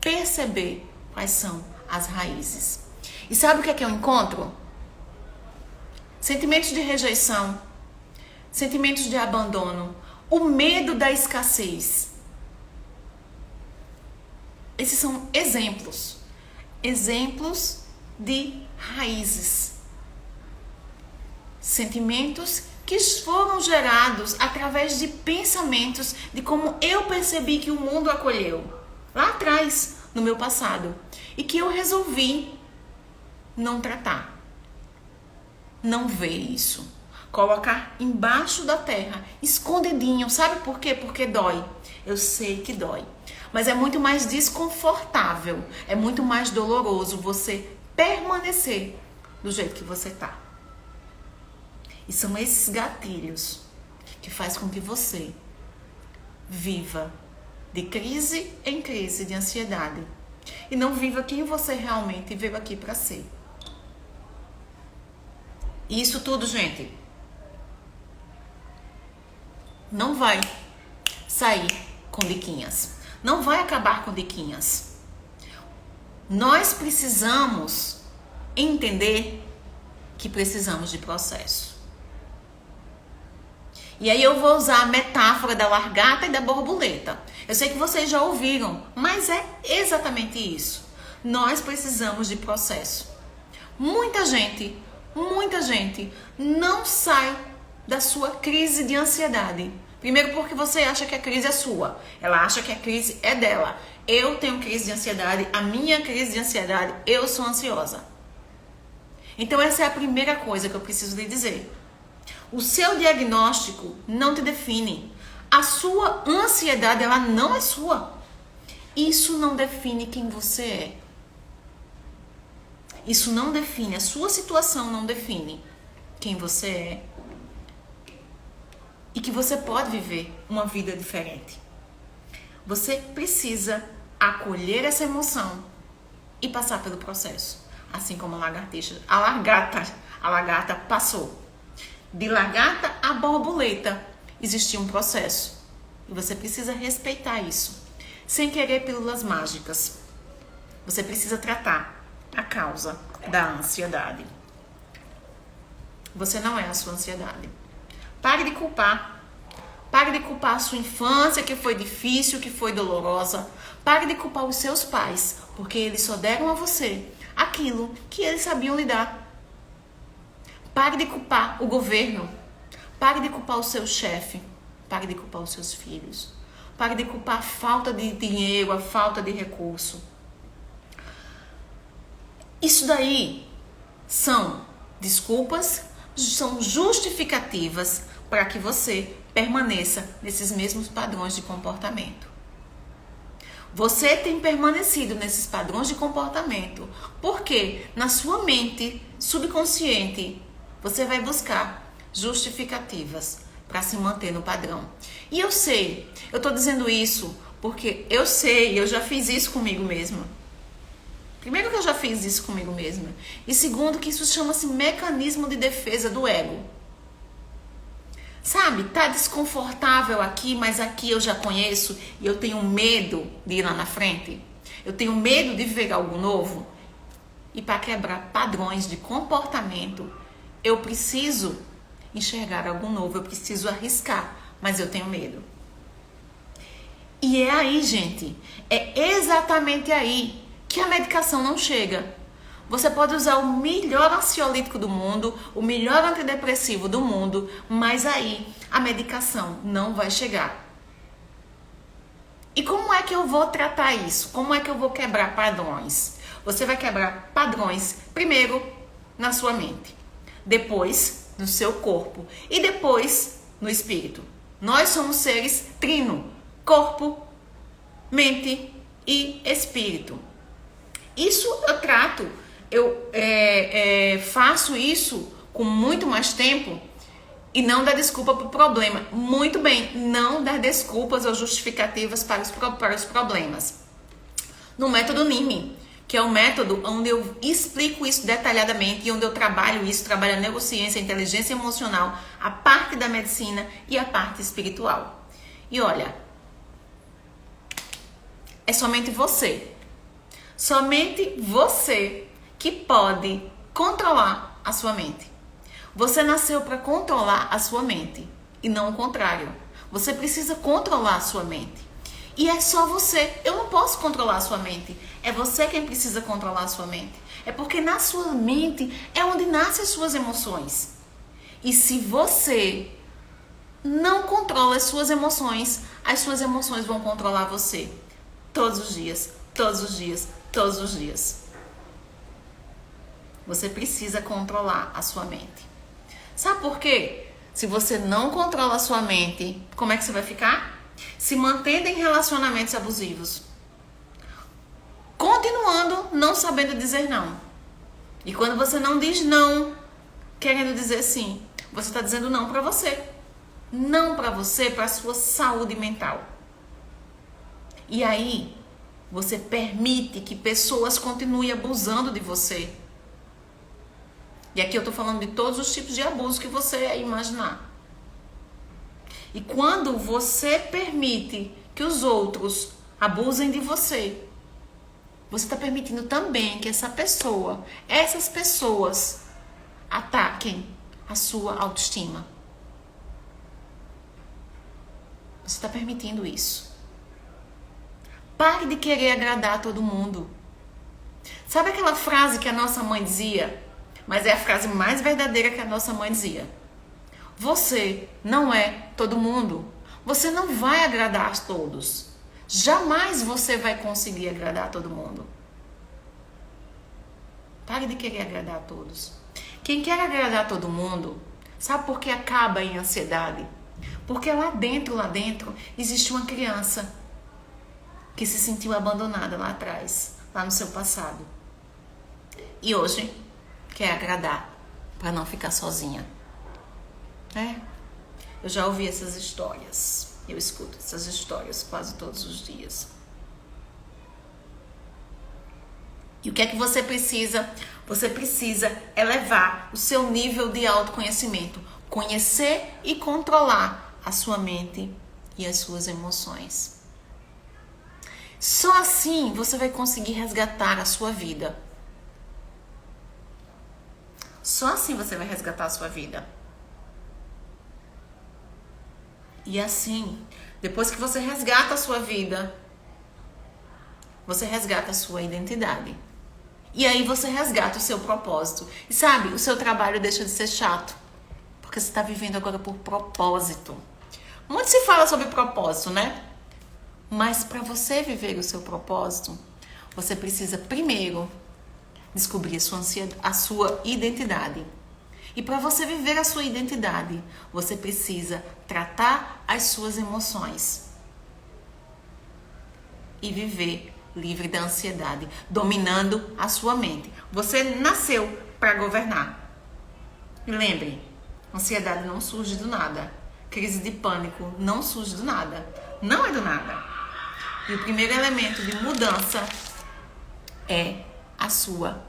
perceber quais são as raízes. E sabe o que é que eu encontro? Sentimentos de rejeição. Sentimentos de abandono, o medo da escassez. Esses são exemplos de raízes. Sentimentos que foram gerados através de pensamentos de como eu percebi que o mundo acolheu lá atrás, no meu passado, e que eu resolvi não tratar, não ver isso. Colocar embaixo da terra, escondidinho. Sabe por quê? Porque dói. Eu sei que dói. Mas é muito mais desconfortável, é muito mais doloroso você permanecer do jeito que você tá. E são esses gatilhos que faz com que você viva de crise em crise de ansiedade e não viva quem você realmente veio aqui para ser. E isso tudo, gente, não vai sair com diquinhas. Não vai acabar com diquinhas. Nós precisamos entender que precisamos de processo. E aí eu vou usar a metáfora da largata e da borboleta. Eu sei que vocês já ouviram, mas é exatamente isso. Nós precisamos de processo. Muita gente não sai da sua crise de ansiedade. Primeiro porque você acha que a crise é sua. Ela acha que a crise é dela. Eu tenho crise de ansiedade, a minha crise de ansiedade, eu sou ansiosa. Então essa é a primeira coisa que eu preciso lhe dizer. O seu diagnóstico não te define. A sua ansiedade, ela não é sua. Isso não define quem você é. Isso não define, a sua situação não define quem você é. E que você pode viver uma vida diferente. Você precisa acolher essa emoção e passar pelo processo. Assim como a lagarta passou. De lagarta a borboleta existia um processo. E você precisa respeitar isso. Sem querer pílulas mágicas. Você precisa tratar a causa da ansiedade. Você não é a sua ansiedade. Pare de culpar. Pare de culpar a sua infância, que foi difícil, que foi dolorosa. Pare de culpar os seus pais, porque eles só deram a você aquilo que eles sabiam lhe dar. Pare de culpar o governo. Pare de culpar o seu chefe. Pare de culpar os seus filhos. Pare de culpar a falta de dinheiro, a falta de recurso. Isso daí são desculpas, são justificativas para que você permaneça nesses mesmos padrões de comportamento. Você tem permanecido nesses padrões de comportamento porque na sua mente subconsciente você vai buscar justificativas para se manter no padrão. E eu sei, eu tô dizendo isso porque eu sei, eu já fiz isso comigo mesma. Primeiro que eu já fiz isso comigo mesma. E segundo que isso chama-se mecanismo de defesa do ego. Sabe, tá desconfortável aqui, mas aqui eu já conheço e eu tenho medo de ir lá na frente. Eu tenho medo de ver algo novo. E para quebrar padrões de comportamento, eu preciso enxergar algo novo, eu preciso arriscar, mas eu tenho medo. E é aí, gente, é exatamente aí que a medicação não chega. Você pode usar o melhor ansiolítico do mundo, o melhor antidepressivo do mundo, mas aí a medicação não vai chegar. E como é que eu vou tratar isso? Como é que eu vou quebrar padrões? Você vai quebrar padrões primeiro na sua mente, depois no seu corpo e depois no espírito. Nós somos seres trino, corpo, mente e espírito. Isso eu trato, eu faço isso com muito mais tempo e não dar desculpa para o problema. Muito bem, não dar desculpas ou justificativas para os problemas. No método NIME, que é o método onde eu explico isso detalhadamente e onde eu trabalho isso, trabalho a neurociência, a inteligência emocional, a parte da medicina e a parte espiritual. E olha, é somente você que pode controlar a sua mente. Você nasceu para controlar a sua mente e não o contrário. Você precisa controlar a sua mente. E é só você. Eu não posso controlar a sua mente. É você quem precisa controlar a sua mente. É porque na sua mente é onde nascem as suas emoções. E se você não controla as suas emoções vão controlar você. Todos os dias, todos os dias, todos os dias. Você precisa controlar a sua mente. Sabe por quê? Se você não controla a sua mente, como é que você vai ficar? Se mantendo em relacionamentos abusivos. Continuando não sabendo dizer não. E quando você não diz não, querendo dizer sim, você está dizendo não para você. Não para você, para a sua saúde mental. E aí, você permite que pessoas continuem abusando de você. E aqui eu tô falando de todos os tipos de abuso que você imaginar. E quando você permite que os outros abusem de você, você está permitindo também que essas pessoas ataquem a sua autoestima. Você está permitindo isso. Pare de querer agradar a todo mundo. Sabe aquela frase que a nossa mãe dizia? mas é a frase mais verdadeira que a nossa mãe dizia. Você não é todo mundo. Você não vai agradar a todos. Jamais você vai conseguir agradar a todo mundo. Pare de querer agradar a todos. Quem quer agradar a todo mundo, sabe por que acaba em ansiedade? Porque lá dentro, existe uma criança que se sentiu abandonada lá atrás, lá no seu passado. E hoje quer agradar para não ficar sozinha. Eu já ouvi essas histórias. Eu escuto essas histórias quase todos os dias. E o que é que você precisa? Você precisa elevar o seu nível de autoconhecimento. Conhecer e controlar a sua mente e as suas emoções. Só assim você vai conseguir resgatar a sua vida. Só assim você vai resgatar a sua vida. E assim, depois que você resgata a sua vida, você resgata a sua identidade. E aí você resgata o seu propósito. E sabe, o seu trabalho deixa de ser chato. Porque você está vivendo agora por propósito. Muito se fala sobre propósito, né? Mas para você viver o seu propósito, você precisa primeiro descobrir a sua identidade. E para você viver a sua identidade, você precisa tratar as suas emoções. E viver livre da ansiedade, dominando a sua mente. Você nasceu para governar. E lembre, ansiedade não surge do nada. Crise de pânico não surge do nada. Não é do nada. E o primeiro elemento de mudança é a sua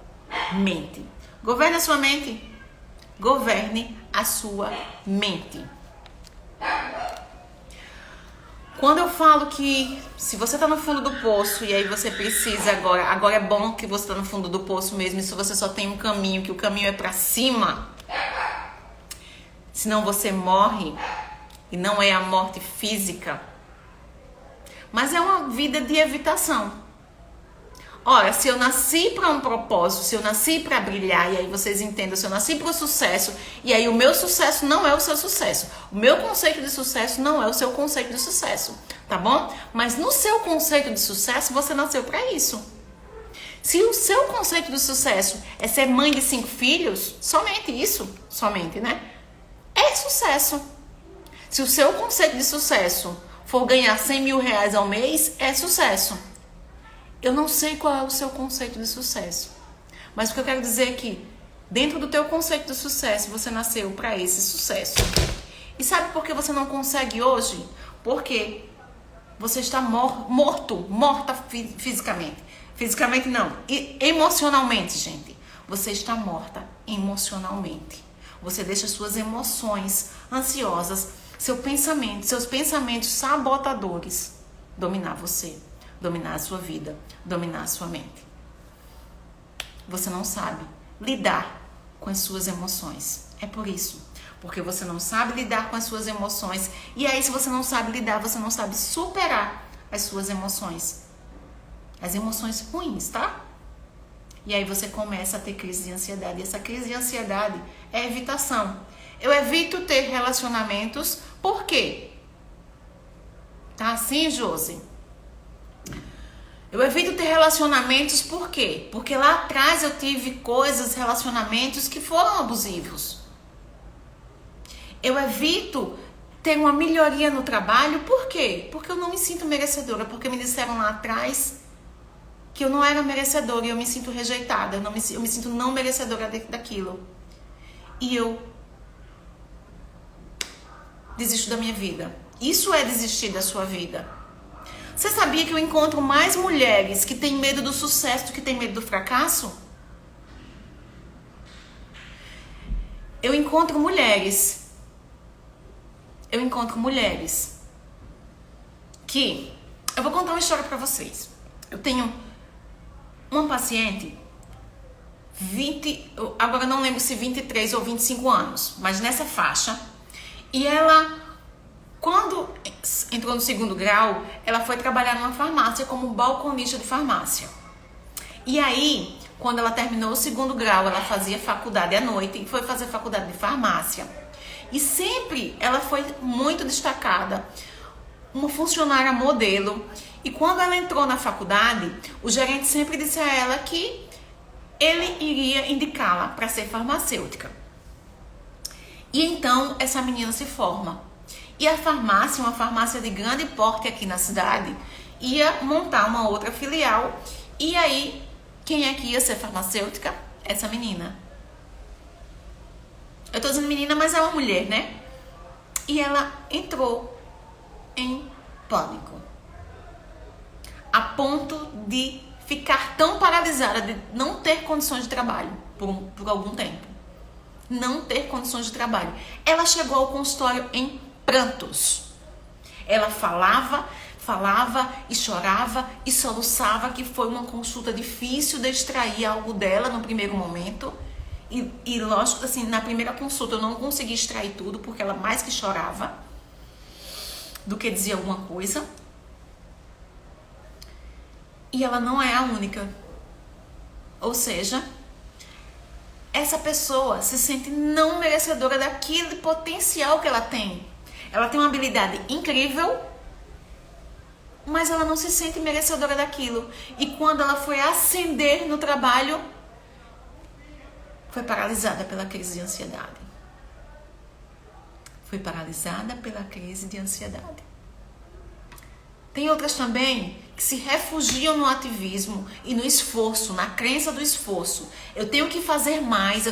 mente. Governe a sua mente. Governe a sua mente. Quando eu falo que se você está no fundo do poço e aí você precisa agora é bom que você está no fundo do poço mesmo, e se você só tem um caminho, que o caminho é para cima, senão você morre, e não é a morte física, mas é uma vida de evitação. Ora, se eu nasci para um propósito, se eu nasci para brilhar, e aí vocês entendam, se eu nasci para o sucesso, e aí o meu sucesso não é o seu sucesso. O meu conceito de sucesso não é o seu conceito de sucesso, tá bom? Mas no seu conceito de sucesso, você nasceu para isso. Se o seu conceito de sucesso é ser mãe de 5 filhos, somente isso, somente, né? É sucesso. Se o seu conceito de sucesso for ganhar 100 mil reais ao mês, é sucesso. Eu não sei qual é o seu conceito de sucesso, mas o que eu quero dizer é que dentro do teu conceito de sucesso, você nasceu para esse sucesso. E sabe por que você não consegue hoje? Porque você está morta fisicamente. Fisicamente não, e emocionalmente, gente. Você está morta emocionalmente. Você deixa suas emoções ansiosas, seus pensamentos sabotadores dominar você. Dominar a sua vida, dominar a sua mente. Você não sabe lidar com as suas emoções. É por isso. Porque você não sabe lidar com as suas emoções. E aí, se você não sabe lidar, você não sabe superar as suas emoções. As emoções ruins, tá? E aí você começa a ter crise de ansiedade. E essa crise de ansiedade é evitação. Eu evito ter relacionamentos. Por quê? Tá assim, Josi? Eu evito ter relacionamentos por quê? Porque lá atrás eu tive relacionamentos que foram abusivos. Eu evito ter uma melhoria no trabalho por quê? Porque eu não me sinto merecedora, porque me disseram lá atrás que eu não era merecedora e eu me sinto rejeitada, eu me sinto não merecedora daquilo. E eu desisto da minha vida. Isso é desistir da sua vida. Você sabia que eu encontro mais mulheres que têm medo do sucesso do que têm medo do fracasso? Eu encontro mulheres que... Eu vou contar uma história pra vocês. Eu tenho uma paciente, agora não lembro se 23 ou 25 anos, mas nessa faixa, e ela... Quando entrou no 2º grau, ela foi trabalhar numa farmácia como balconista de farmácia. E aí, Quando ela terminou o 2º grau, ela fazia faculdade à noite e foi fazer faculdade de farmácia. E sempre ela foi muito destacada, uma funcionária modelo. E quando ela entrou na faculdade, o gerente sempre disse a ela que ele iria indicá-la para ser farmacêutica. E então essa menina se forma. E a farmácia, uma farmácia de grande porte aqui na cidade, ia montar uma outra filial. E aí, quem é que ia ser farmacêutica? Essa menina. Eu tô dizendo menina, mas é uma mulher, né? E ela entrou em pânico. A ponto de ficar tão paralisada, de não ter condições de trabalho por algum tempo. Não ter condições de trabalho. Ela chegou ao consultório em prantos. Ela falava e chorava e soluçava que foi uma consulta difícil de extrair algo dela no primeiro momento. E lógico, assim, na primeira consulta eu não consegui extrair tudo, porque ela mais que chorava do que dizia alguma coisa. E ela não é a única. Ou seja, essa pessoa se sente não merecedora daquele potencial que ela tem. Ela tem uma habilidade incrível, mas ela não se sente merecedora daquilo. E quando ela foi ascender no trabalho, foi paralisada pela crise de ansiedade. Foi paralisada pela crise de ansiedade. Tem outras também que se refugiam no ativismo e no esforço, na crença do esforço. Eu tenho que fazer mais,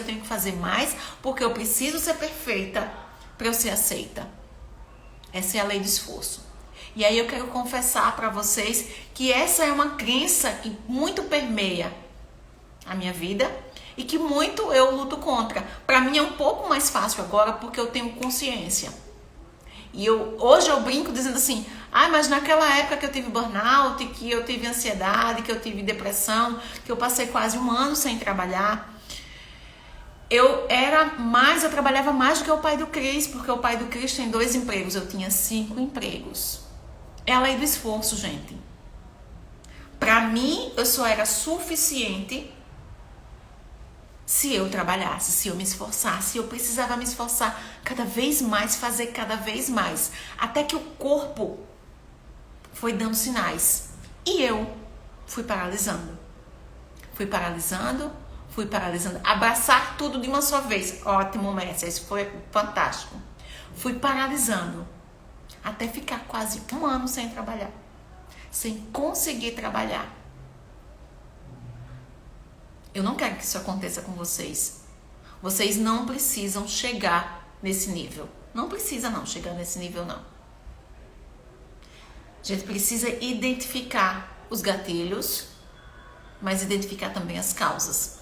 porque eu preciso ser perfeita para eu ser aceita. Essa é a lei do esforço. E aí eu quero confessar para vocês que essa é uma crença que muito permeia a minha vida e que muito eu luto contra. Para mim é um pouco mais fácil agora porque eu tenho consciência. E hoje eu brinco dizendo assim, mas naquela época que eu tive burnout, que eu tive ansiedade, que eu tive depressão, que eu passei quase 1 ano sem trabalhar, eu trabalhava mais do que o pai do Cris, porque o pai do Cris tem 2 empregos, eu tinha 5 empregos. É a lei do esforço, gente. Pra mim, eu só era suficiente se eu trabalhasse, se eu me esforçasse. Eu precisava me esforçar cada vez mais, fazer cada vez mais. Até que o corpo foi dando sinais. E eu fui paralisando. Fui paralisando. Abraçar tudo de uma só vez. Ótimo, Mércia. Isso foi fantástico. Fui paralisando. Até ficar quase 1 ano sem trabalhar. Sem conseguir trabalhar. Eu não quero que isso aconteça com vocês. Vocês não precisam chegar nesse nível. Não precisa não chegar nesse nível, não. A gente precisa identificar os gatilhos, mas identificar também as causas.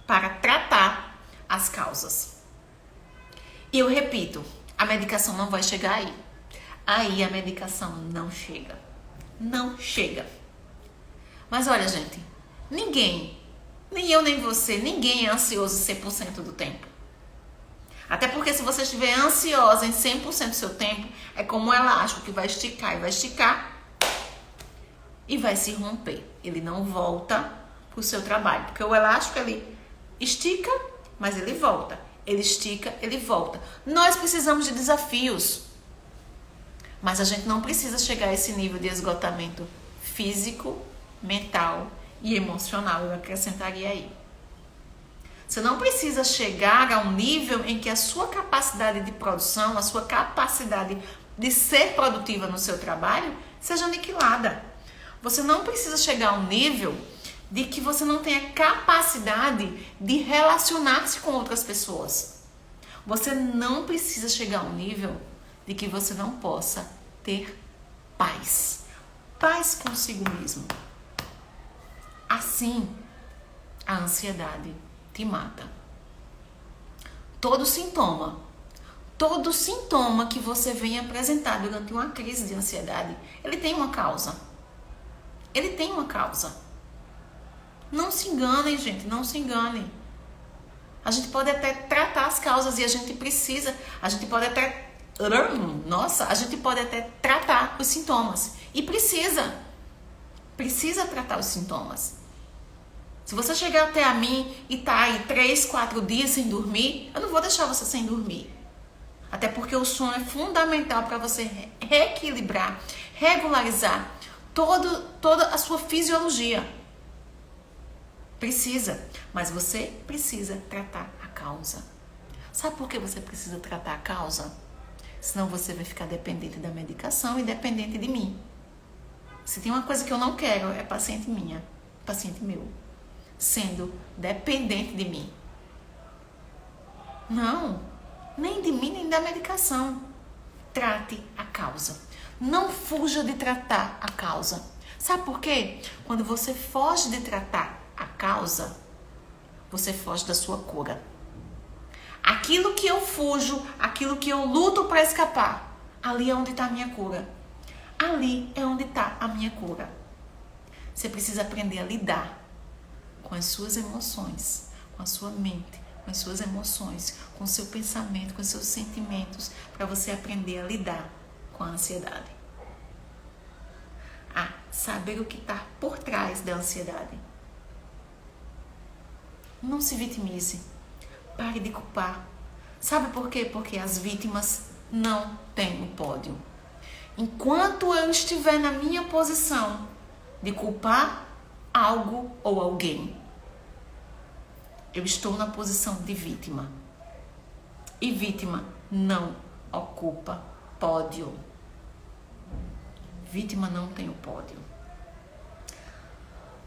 Para tratar as causas. E eu repito, a medicação não vai chegar aí. Aí a medicação não chega. Não chega. Mas olha, gente, ninguém, nem eu nem você, ninguém é ansioso 100% do tempo. Até porque se você estiver ansiosa em 100% do seu tempo, é como um elástico que vai esticar e vai se romper. Ele não volta pro seu trabalho, porque o elástico ele estica, mas ele volta. Ele estica, ele volta. Nós precisamos de desafios. Mas a gente não precisa chegar a esse nível de esgotamento físico, mental e emocional. Eu acrescentaria aí. Você não precisa chegar a um nível em que a sua capacidade de produção, a sua capacidade de ser produtiva no seu trabalho seja aniquilada. Você não precisa chegar a um nível de que você não tenha capacidade de relacionar-se com outras pessoas. Você não precisa chegar a um nível de que você não possa ter paz. Paz consigo mesmo. Assim, a ansiedade te mata. Todo sintoma que você vem apresentar durante uma crise de ansiedade, ele tem uma causa. Ele tem uma causa. Não se enganem, gente, não se enganem. A gente pode até tratar as causas e a gente pode até tratar os sintomas. E precisa tratar os sintomas. Se você chegar até a mim e tá aí 3, 4 dias sem dormir, eu não vou deixar você sem dormir. Até porque o sono é fundamental para você reequilibrar, regularizar toda a sua fisiologia. Precisa, mas você precisa tratar a causa. Sabe por que você precisa tratar a causa? Senão você vai ficar dependente da medicação e dependente de mim. Se tem uma coisa que eu não quero, é paciente minha, paciente meu, sendo dependente de mim. Não, nem de mim, nem da medicação. Trate a causa. Não fuja de tratar a causa. Sabe por quê? Quando você foge de tratar a causa, você foge da sua cura. Aquilo que eu fujo, aquilo que eu luto para escapar, ali é onde está a minha cura. Ali é onde está a minha cura. Você precisa aprender a lidar com as suas emoções, com a sua mente, com as suas emoções, com o seu pensamento, com os seus sentimentos, para você aprender a lidar com a ansiedade. A saber o que está por trás da ansiedade. Não se vitimize. Pare de culpar. Sabe por quê? Porque as vítimas não têm o pódio. Enquanto eu estiver na minha posição de culpar algo ou alguém, eu estou na posição de vítima. E vítima não ocupa pódio. Vítima não tem o pódio.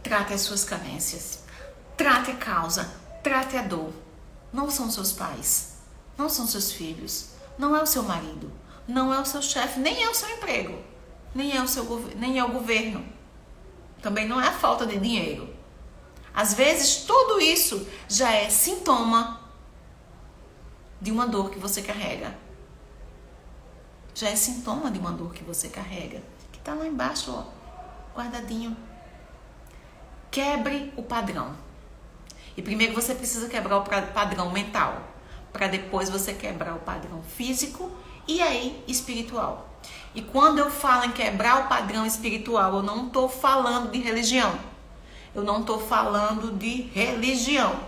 Trate as suas carências. Trate a causa. Trate a dor. Não são seus pais, não são seus filhos, não é o seu marido, não é o seu chefe, nem é o seu emprego, nem é o governo. Também não é a falta de dinheiro. Às vezes, tudo isso já é sintoma de uma dor que você carrega. Já é sintoma de uma dor que você carrega, que está lá embaixo, ó, guardadinho. Quebre o padrão. E primeiro você precisa quebrar o padrão mental, para depois você quebrar o padrão físico e aí espiritual. E quando eu falo em quebrar o padrão espiritual, eu não estou falando de religião. Eu não estou falando de religião.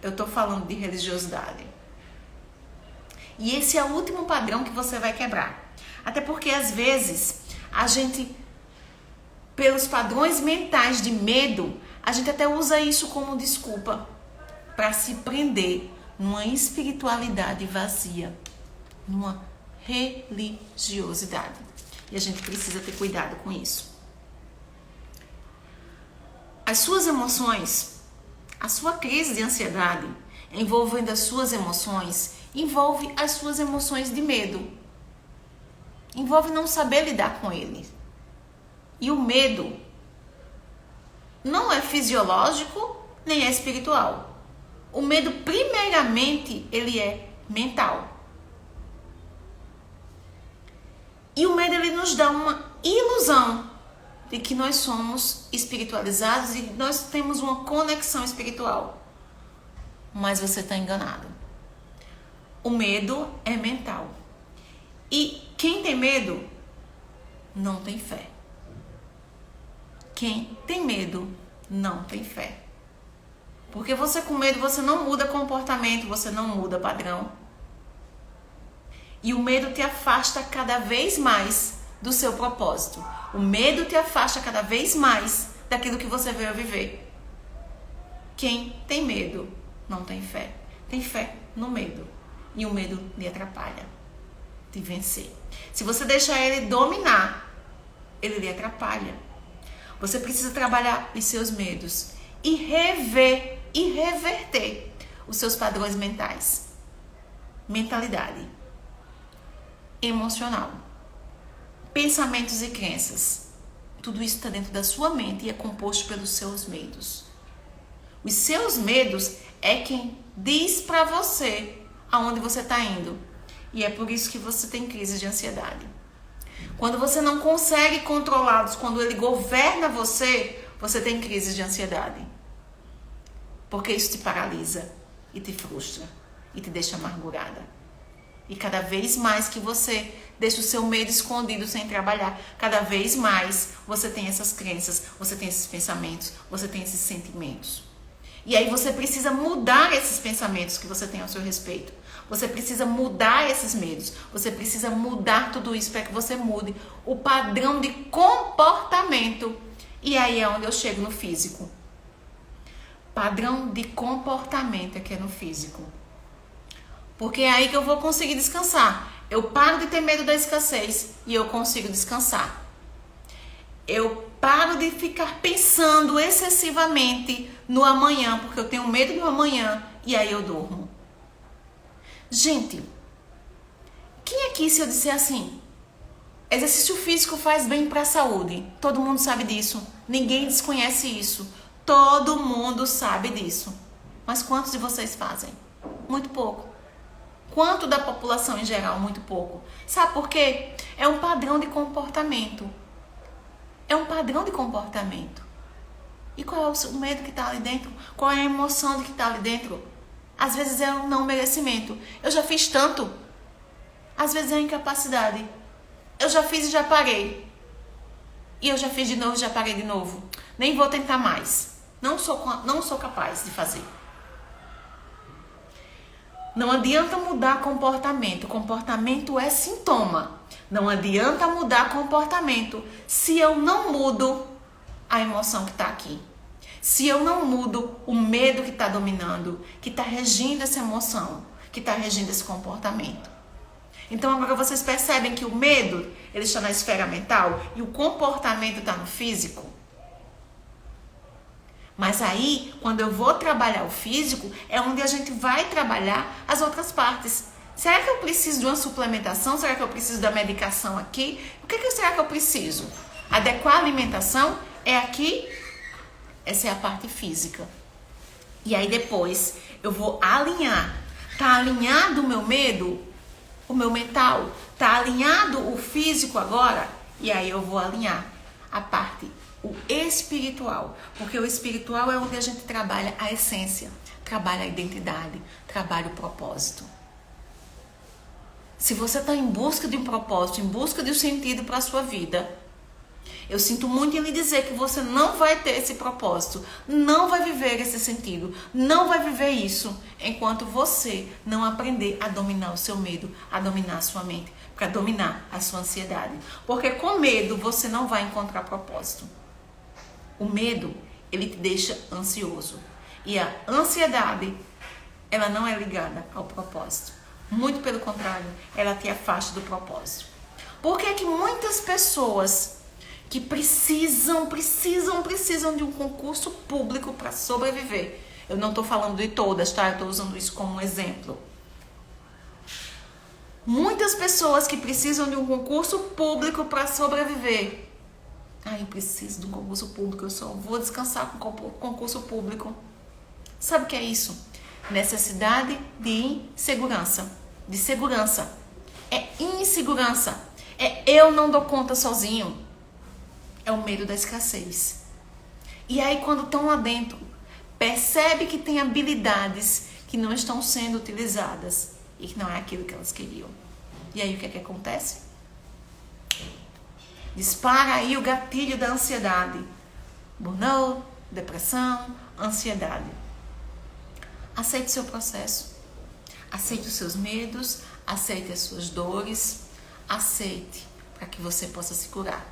Eu estou falando de religiosidade. E esse é o último padrão que você vai quebrar. Até porque às vezes a gente, pelos padrões mentais de medo, a gente até usa isso como desculpa para se prender numa espiritualidade vazia, numa religiosidade. E a gente precisa ter cuidado com isso. As suas emoções, a sua crise de ansiedade, envolvendo as suas emoções, envolve as suas emoções de medo. Envolve não saber lidar com ele. E o medo não é fisiológico, nem é espiritual. O medo, primeiramente, ele é mental. E o medo, ele nos dá uma ilusão de que nós somos espiritualizados e nós temos uma conexão espiritual. Mas você está enganado. O medo é mental. E quem tem medo não tem fé. Quem tem medo não tem fé. Porque você com medo, você não muda comportamento, você não muda padrão. E o medo te afasta cada vez mais do seu propósito. O medo te afasta cada vez mais daquilo que você veio a viver. Quem tem medo não tem fé. Tem fé no medo. E o medo lhe atrapalha de vencer. Se você deixar ele dominar, ele lhe atrapalha. Você precisa trabalhar os seus medos e rever e reverter os seus padrões mentais. Mentalidade emocional, pensamentos e crenças. Tudo isso está dentro da sua mente e é composto pelos seus medos. Os seus medos é quem diz para você aonde você está indo. E é por isso que você tem crise de ansiedade. Quando você não consegue controlá-los, quando ele governa você, você tem crise de ansiedade. Porque isso te paralisa e te frustra e te deixa amargurada. E cada vez mais que você deixa o seu medo escondido sem trabalhar, cada vez mais você tem essas crenças, você tem esses pensamentos, você tem esses sentimentos. E aí você precisa mudar esses pensamentos que você tem ao seu respeito. Você precisa mudar esses medos. Você precisa mudar tudo isso para que você mude o padrão de comportamento. E aí é onde eu chego no físico. Padrão de comportamento é que é no físico. Porque é aí que eu vou conseguir descansar. Eu paro de ter medo da escassez e eu consigo descansar. Eu paro de ficar pensando excessivamente no amanhã, porque eu tenho medo do amanhã, e aí eu durmo. Gente, quem aqui, se eu disser assim, exercício físico faz bem para a saúde? Todo mundo sabe disso. Ninguém desconhece isso. Todo mundo sabe disso. Mas quantos de vocês fazem? Muito pouco. Quanto da população em geral? Muito pouco. Sabe por quê? É um padrão de comportamento. É um padrão de comportamento. E qual é o medo que está ali dentro? Qual é a emoção que está ali dentro? Às vezes é um não merecimento. Eu já fiz tanto. Às vezes é a incapacidade. Eu já fiz e já parei. E eu já fiz de novo e já parei de novo. Nem vou tentar mais. Não sou capaz de fazer. Não adianta mudar comportamento. Comportamento é sintoma. Não adianta mudar comportamento se eu não mudo a emoção que está aqui. Se eu não mudo o medo que está dominando, que está regindo essa emoção, que está regindo esse comportamento. Então agora vocês percebem que o medo, ele está na esfera mental e o comportamento está no físico. Mas aí, quando eu vou trabalhar o físico, é onde a gente vai trabalhar as outras partes. Será que eu preciso de uma suplementação? Será que eu preciso da medicação aqui? O que será que eu preciso? Adequar a alimentação é aqui. Essa é a parte física. E aí depois eu vou alinhar. Tá alinhado o meu medo? O meu mental? Tá alinhado o físico agora? E aí eu vou alinhar a parte, o espiritual. Porque o espiritual é onde a gente trabalha a essência, trabalha a identidade, trabalha o propósito. Se você está em busca de um propósito, em busca de um sentido para a sua vida, eu sinto muito em lhe dizer que você não vai ter esse propósito, não vai viver esse sentido, não vai viver isso enquanto você não aprender a dominar o seu medo, a dominar a sua mente, para dominar a sua ansiedade. Porque com medo você não vai encontrar propósito. O medo, ele te deixa ansioso. E a ansiedade, ela não é ligada ao propósito. Muito pelo contrário, ela te afasta do propósito. Por que é que muitas pessoas que precisam de um concurso público para sobreviver? Eu não estou falando de todas, tá? Eu estou usando isso como um exemplo. Muitas pessoas que precisam de um concurso público para sobreviver. Eu preciso de um concurso público, eu só vou descansar com concurso público. Sabe o que é isso? Necessidade de insegurança, de segurança. É insegurança. É eu não dou conta sozinho. É o medo da escassez. E aí quando estão lá dentro, percebe que tem habilidades que não estão sendo utilizadas e que não é aquilo que elas queriam. E aí o que é que acontece? Dispara aí o gatilho da ansiedade. Burnout, depressão, ansiedade. Aceite o seu processo. Aceite os seus medos, aceite as suas dores, aceite para que você possa se curar.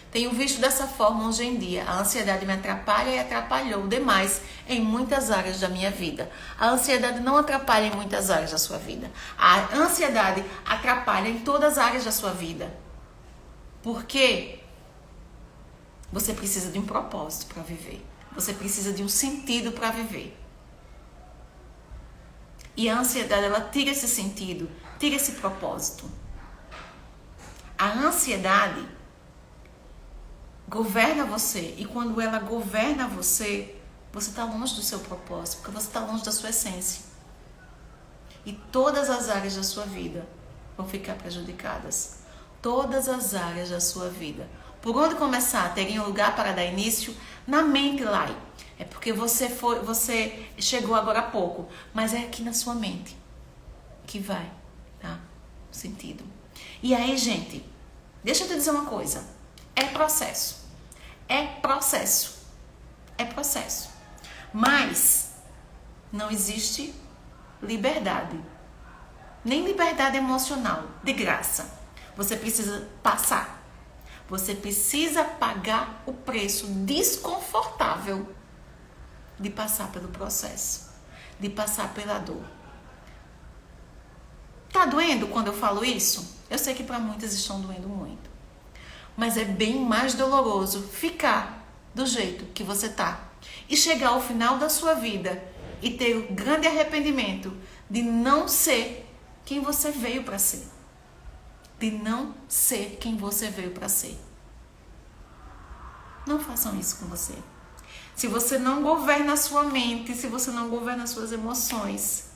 Tenho visto dessa forma hoje em dia. A ansiedade me atrapalha e atrapalhou demais em muitas áreas da minha vida. A ansiedade não atrapalha em muitas áreas da sua vida. A ansiedade atrapalha em todas as áreas da sua vida. Por quê? Você precisa de um propósito para viver. Você precisa de um sentido para viver. E a ansiedade, ela tira esse sentido, tira esse propósito. A ansiedade governa você. E quando ela governa você, você está longe do seu propósito, porque você está longe da sua essência. E todas as áreas da sua vida vão ficar prejudicadas. Todas as áreas da sua vida. Por onde começar? Teria um lugar para dar início? Na mente lá. É porque você chegou agora há pouco, mas é aqui na sua mente que vai, tá? sentido. E aí, gente, deixa eu te dizer uma coisa. É processo. É processo. É processo. Mas não existe liberdade. Nem liberdade emocional, de graça. Você precisa passar. Você precisa pagar o preço desconfortável de passar pelo processo, de passar pela dor. Tá doendo quando eu falo isso? Eu sei que para muitas estão doendo muito. Mas é bem mais doloroso ficar do jeito que você tá e chegar ao final da sua vida e ter o grande arrependimento de não ser quem você veio para ser. De não ser quem você veio para ser. Não façam isso com você. Se você não governa a sua mente, se você não governa as suas emoções,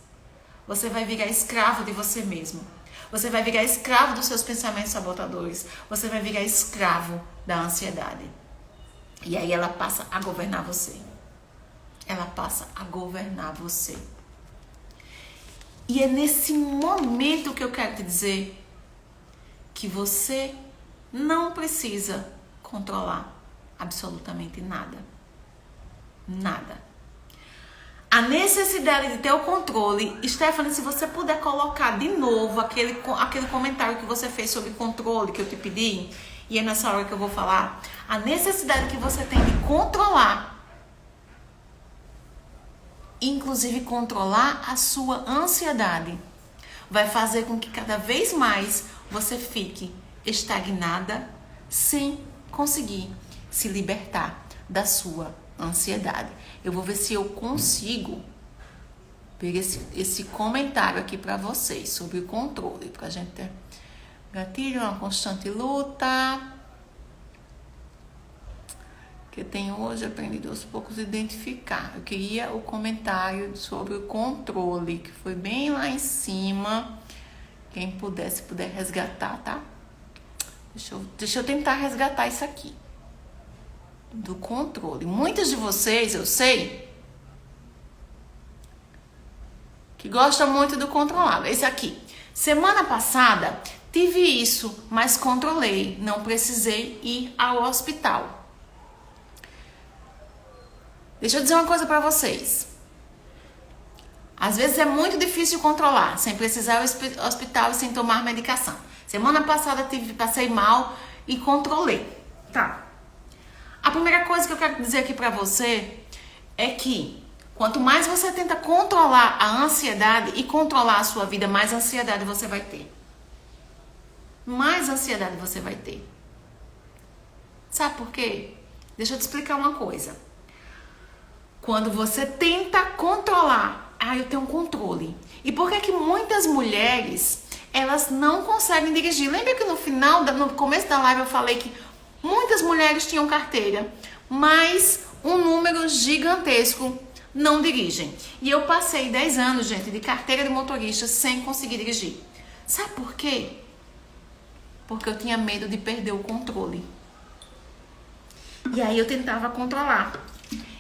você vai virar escravo de você mesmo. Você vai virar escravo dos seus pensamentos sabotadores. Você vai virar escravo da ansiedade. E aí ela passa a governar você. Ela passa a governar você. E é nesse momento que eu quero te dizer que você não precisa controlar absolutamente nada. Nada. A necessidade de ter o controle, Stephanie, se você puder colocar de novo aquele comentário que você fez sobre controle que eu te pedi, e é nessa hora que eu vou falar, a necessidade que você tem de controlar, inclusive controlar a sua ansiedade, vai fazer com que cada vez mais você fique estagnada sem conseguir se libertar da sua ansiedade. Eu vou ver se eu consigo ver esse comentário aqui para vocês sobre o controle, pra gente ter gatilho, uma constante luta que eu tenho hoje aprendido aos poucos a identificar. Eu queria o comentário sobre o controle, que foi bem lá em cima. Quem puder, se puder resgatar, tá? Deixa eu tentar resgatar isso aqui. Do controle. Muitos de vocês, eu sei, que gostam muito do controlado. Esse aqui. Semana passada, tive isso, mas controlei. Não precisei ir ao hospital. Deixa eu dizer uma coisa pra vocês. Às vezes é muito difícil controlar, sem precisar ir ao hospital e sem tomar medicação. Semana passada passei mal e controlei. Tá. A primeira coisa que eu quero dizer aqui pra você é que quanto mais você tenta controlar a ansiedade e controlar a sua vida, mais ansiedade você vai ter. Mais ansiedade você vai ter. Sabe por quê? Deixa eu te explicar uma coisa. Quando você tenta controlar, eu tenho um controle. E por que muitas mulheres, elas não conseguem dirigir? Lembra que no começo da live eu falei que muitas mulheres tinham carteira, mas um número gigantesco não dirigem. E eu passei 10 anos, gente, de carteira de motorista sem conseguir dirigir. Sabe por quê? Porque eu tinha medo de perder o controle. E aí eu tentava controlar.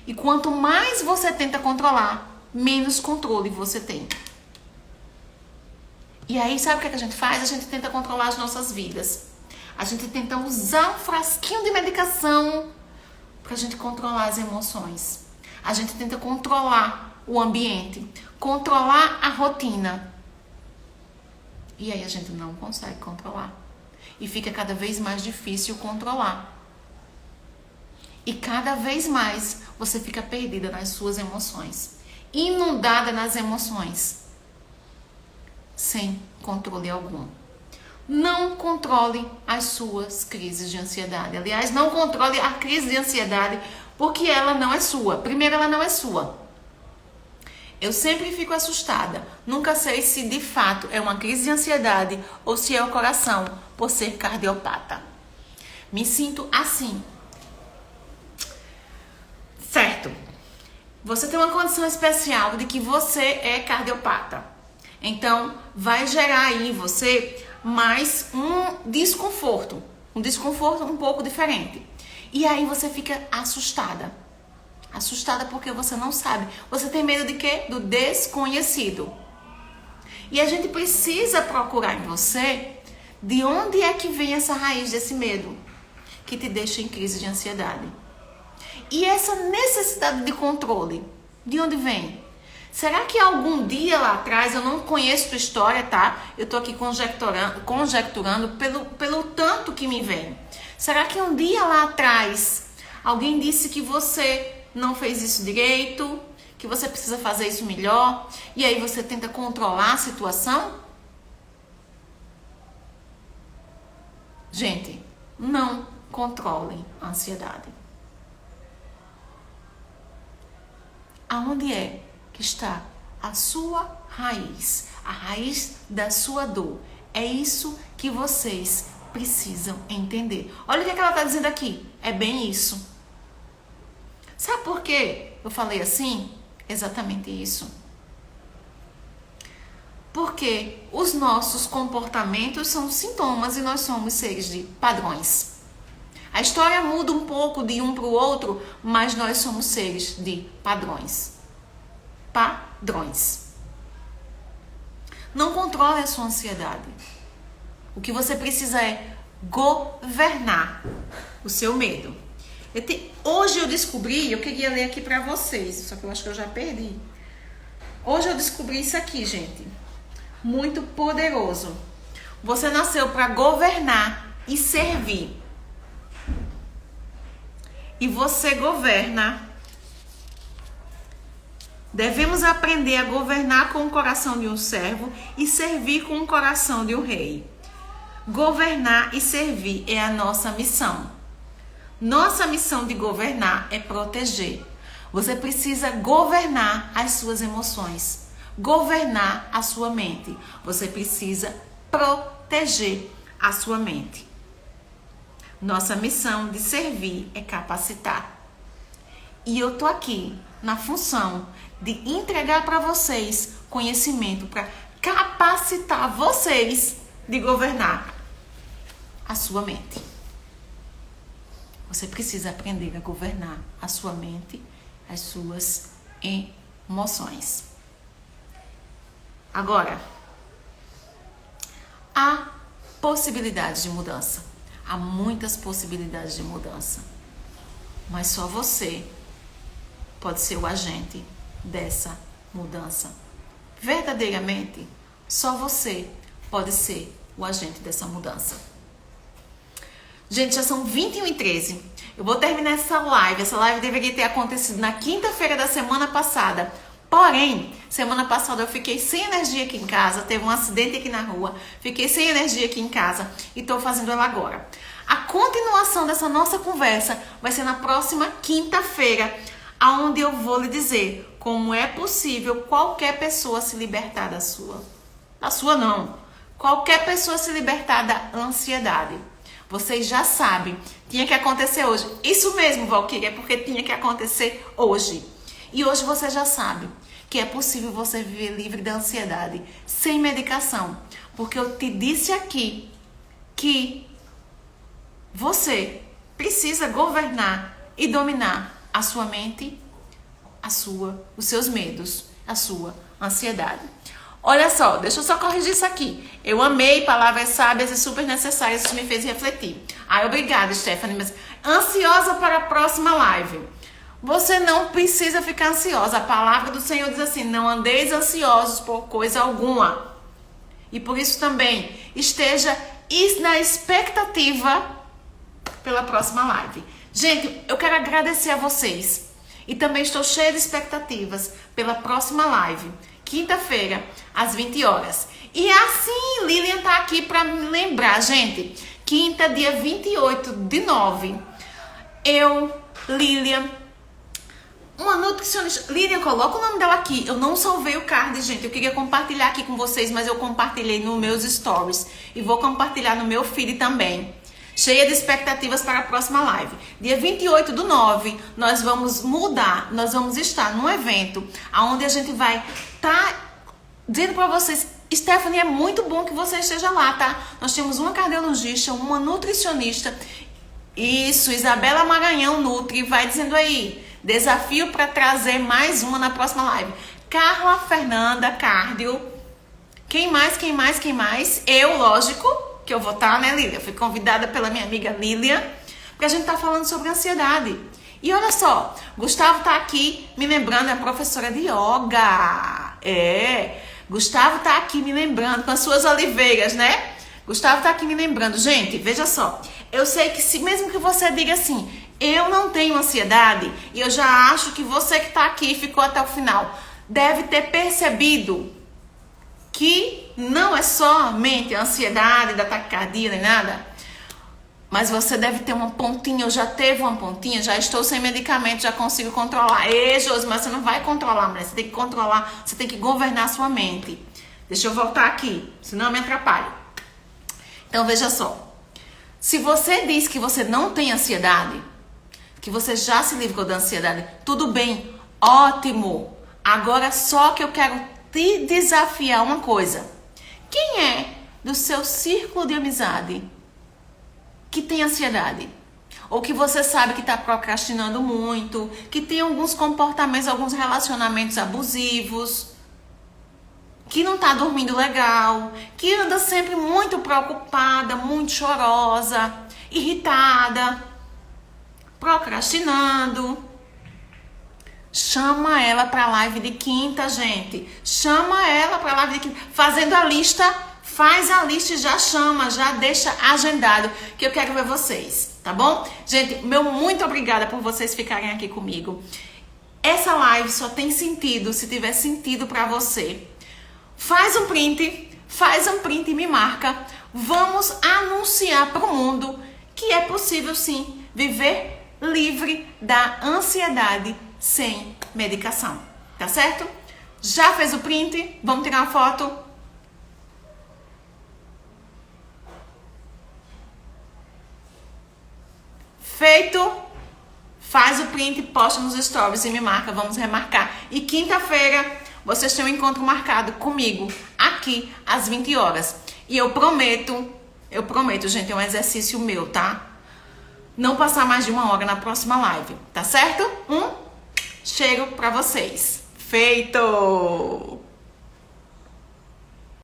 E quanto mais você tenta controlar, menos controle você tem. E aí, sabe o que a gente faz? A gente tenta controlar as nossas vidas. A gente tenta usar um frasquinho de medicação pra gente controlar as emoções. A gente tenta controlar o ambiente, controlar a rotina. E aí a gente não consegue controlar. E fica cada vez mais difícil controlar. E cada vez mais você fica perdida nas suas emoções. Inundada nas emoções. Sem controle algum. Não controle as suas crises de ansiedade. Aliás, não controle a crise de ansiedade porque ela não é sua. Primeiro, ela não é sua. Eu sempre fico assustada. Nunca sei se de fato é uma crise de ansiedade ou se é o coração, por ser cardiopata. Me sinto assim. Certo. Você tem uma condição especial de que você é cardiopata. Então, vai gerar aí em você mais um desconforto um pouco diferente. E aí você fica assustada. Assustada porque você não sabe. Você tem medo de quê? Do desconhecido. E a gente precisa procurar em você de onde é que vem essa raiz desse medo que te deixa em crise de ansiedade. E essa necessidade de controle, de onde vem? Será que algum dia lá atrás, eu não conheço tua história, tá? Eu tô aqui conjecturando pelo tanto que me vem. Será que um dia lá atrás, alguém disse que você não fez isso direito, que você precisa fazer isso melhor, e aí você tenta controlar a situação? Gente, não controlem a ansiedade. Aonde é que está a sua raiz, a raiz da sua dor? É isso que vocês precisam entender. Olha o que ela está dizendo aqui. É bem isso. Sabe por quê eu falei assim? Exatamente isso. Porque os nossos comportamentos são sintomas e nós somos seres de padrões. A história muda um pouco de um para o outro, mas nós somos seres de padrões. Padrões. Não controle a sua ansiedade. O que você precisa é governar o seu medo. Hoje eu descobri, eu queria ler aqui para vocês, só que eu acho que eu já perdi. Hoje eu descobri isso aqui, gente. Muito poderoso. Você nasceu para governar e servir. E você governa. Devemos aprender a governar com o coração de um servo e servir com o coração de um rei. Governar e servir é a nossa missão. Nossa missão de governar é proteger. Você precisa governar as suas emoções, governar a sua mente. Você precisa proteger a sua mente. Nossa missão de servir é capacitar. E eu tô aqui na função de entregar para vocês conhecimento para capacitar vocês de governar a sua mente. Você precisa aprender a governar a sua mente, as suas emoções. Agora, há possibilidades de mudança. Há muitas possibilidades de mudança. Mas só você pode ser o agente dessa mudança. Verdadeiramente, só você pode ser o agente dessa mudança. Gente, já são 21h13. Eu vou terminar essa live. Essa live deveria ter acontecido na quinta-feira da semana passada. Porém, semana passada eu fiquei sem energia aqui em casa. Teve um acidente aqui na rua. Fiquei sem energia aqui em casa e estou fazendo ela agora. A continuação dessa nossa conversa vai ser na próxima quinta-feira, onde eu vou lhe dizer como é possível qualquer pessoa se libertar da sua não. Qualquer pessoa se libertar da ansiedade. Vocês já sabem, tinha que acontecer hoje. Isso mesmo, Valquíria, porque tinha que acontecer hoje. E hoje você já sabe que é possível você viver livre da ansiedade, sem medicação. Porque eu te disse aqui que você precisa governar e dominar a sua mente, os seus medos, a sua ansiedade. Olha só, deixa eu só corrigir isso aqui. Eu amei palavras sábias e super necessárias, isso me fez refletir. Obrigada, Stephanie. Mas ansiosa para a próxima live. Você não precisa ficar ansiosa. A palavra do Senhor diz assim: não andeis ansiosos por coisa alguma. E por isso também esteja na expectativa pela próxima live. Gente, eu quero agradecer a vocês. E também estou cheia de expectativas pela próxima live. Quinta-feira, às 20 horas. E assim, Lilian tá aqui para me lembrar, gente. Quinta, dia 28/9. Lilian, uma nutricionista. Lilian, coloca o nome dela aqui. Eu não salvei o card, gente. Eu queria compartilhar aqui com vocês, mas eu compartilhei nos meus stories. E vou compartilhar no meu feed também. Cheia de expectativas para a próxima live. Dia 28/9, nós vamos mudar. Nós vamos estar num evento onde a gente vai dizendo para vocês: Stephanie, é muito bom que você esteja lá, tá? Nós temos uma cardiologista, uma nutricionista. Isso, Isabela Maranhão Nutri, vai dizendo aí. Desafio para trazer mais uma na próxima live. Carla Fernanda Cardio, Quem mais? Eu, lógico, que eu vou estar, né, Lília? Eu fui convidada pela minha amiga Lília, porque a gente tá falando sobre ansiedade. E olha só, Gustavo tá aqui me lembrando, é professora de yoga. Gustavo tá aqui me lembrando com as suas oliveiras, né? Gustavo tá aqui me lembrando. Gente, veja só. Eu sei que mesmo que você diga assim, eu não tenho ansiedade, e eu já acho que você que tá aqui e ficou até o final, deve ter percebido que não é somente a ansiedade da taquicardia nem nada, mas você deve ter uma pontinha, eu já teve uma pontinha, já estou sem medicamento, já consigo controlar. Josi, mas você não vai controlar, mulher, você tem que controlar, você tem que governar a sua mente. Deixa eu voltar aqui, senão eu me atrapalho. Então veja só, se você diz que você não tem ansiedade, que você já se livrou da ansiedade, tudo bem, ótimo. Agora só que eu quero te desafiar uma coisa. Quem é do seu círculo de amizade que tem ansiedade? Ou que você sabe que está procrastinando muito, que tem alguns comportamentos, alguns relacionamentos abusivos, que não está dormindo legal, que anda sempre muito preocupada, muito chorosa, irritada, procrastinando. Chama ela para a live de quinta, gente. Chama ela para a live de quinta. Fazendo a lista, faz a lista e já chama, já deixa agendado, que eu quero ver vocês, tá bom? Gente, meu muito obrigada por vocês ficarem aqui comigo. Essa live só tem sentido se tiver sentido para você. Faz um print e me marca. Vamos anunciar para o mundo que é possível sim viver livre da ansiedade sem medicação, tá certo? Já fez o print? Vamos tirar uma foto? Feito? Faz o print, posta nos stories e me marca, vamos remarcar. E quinta-feira vocês têm um encontro marcado comigo aqui às 20 horas. E eu prometo, gente, é um exercício meu, tá? Não passar mais de 1 hora na próxima live, tá certo? Cheiro pra vocês. Feito!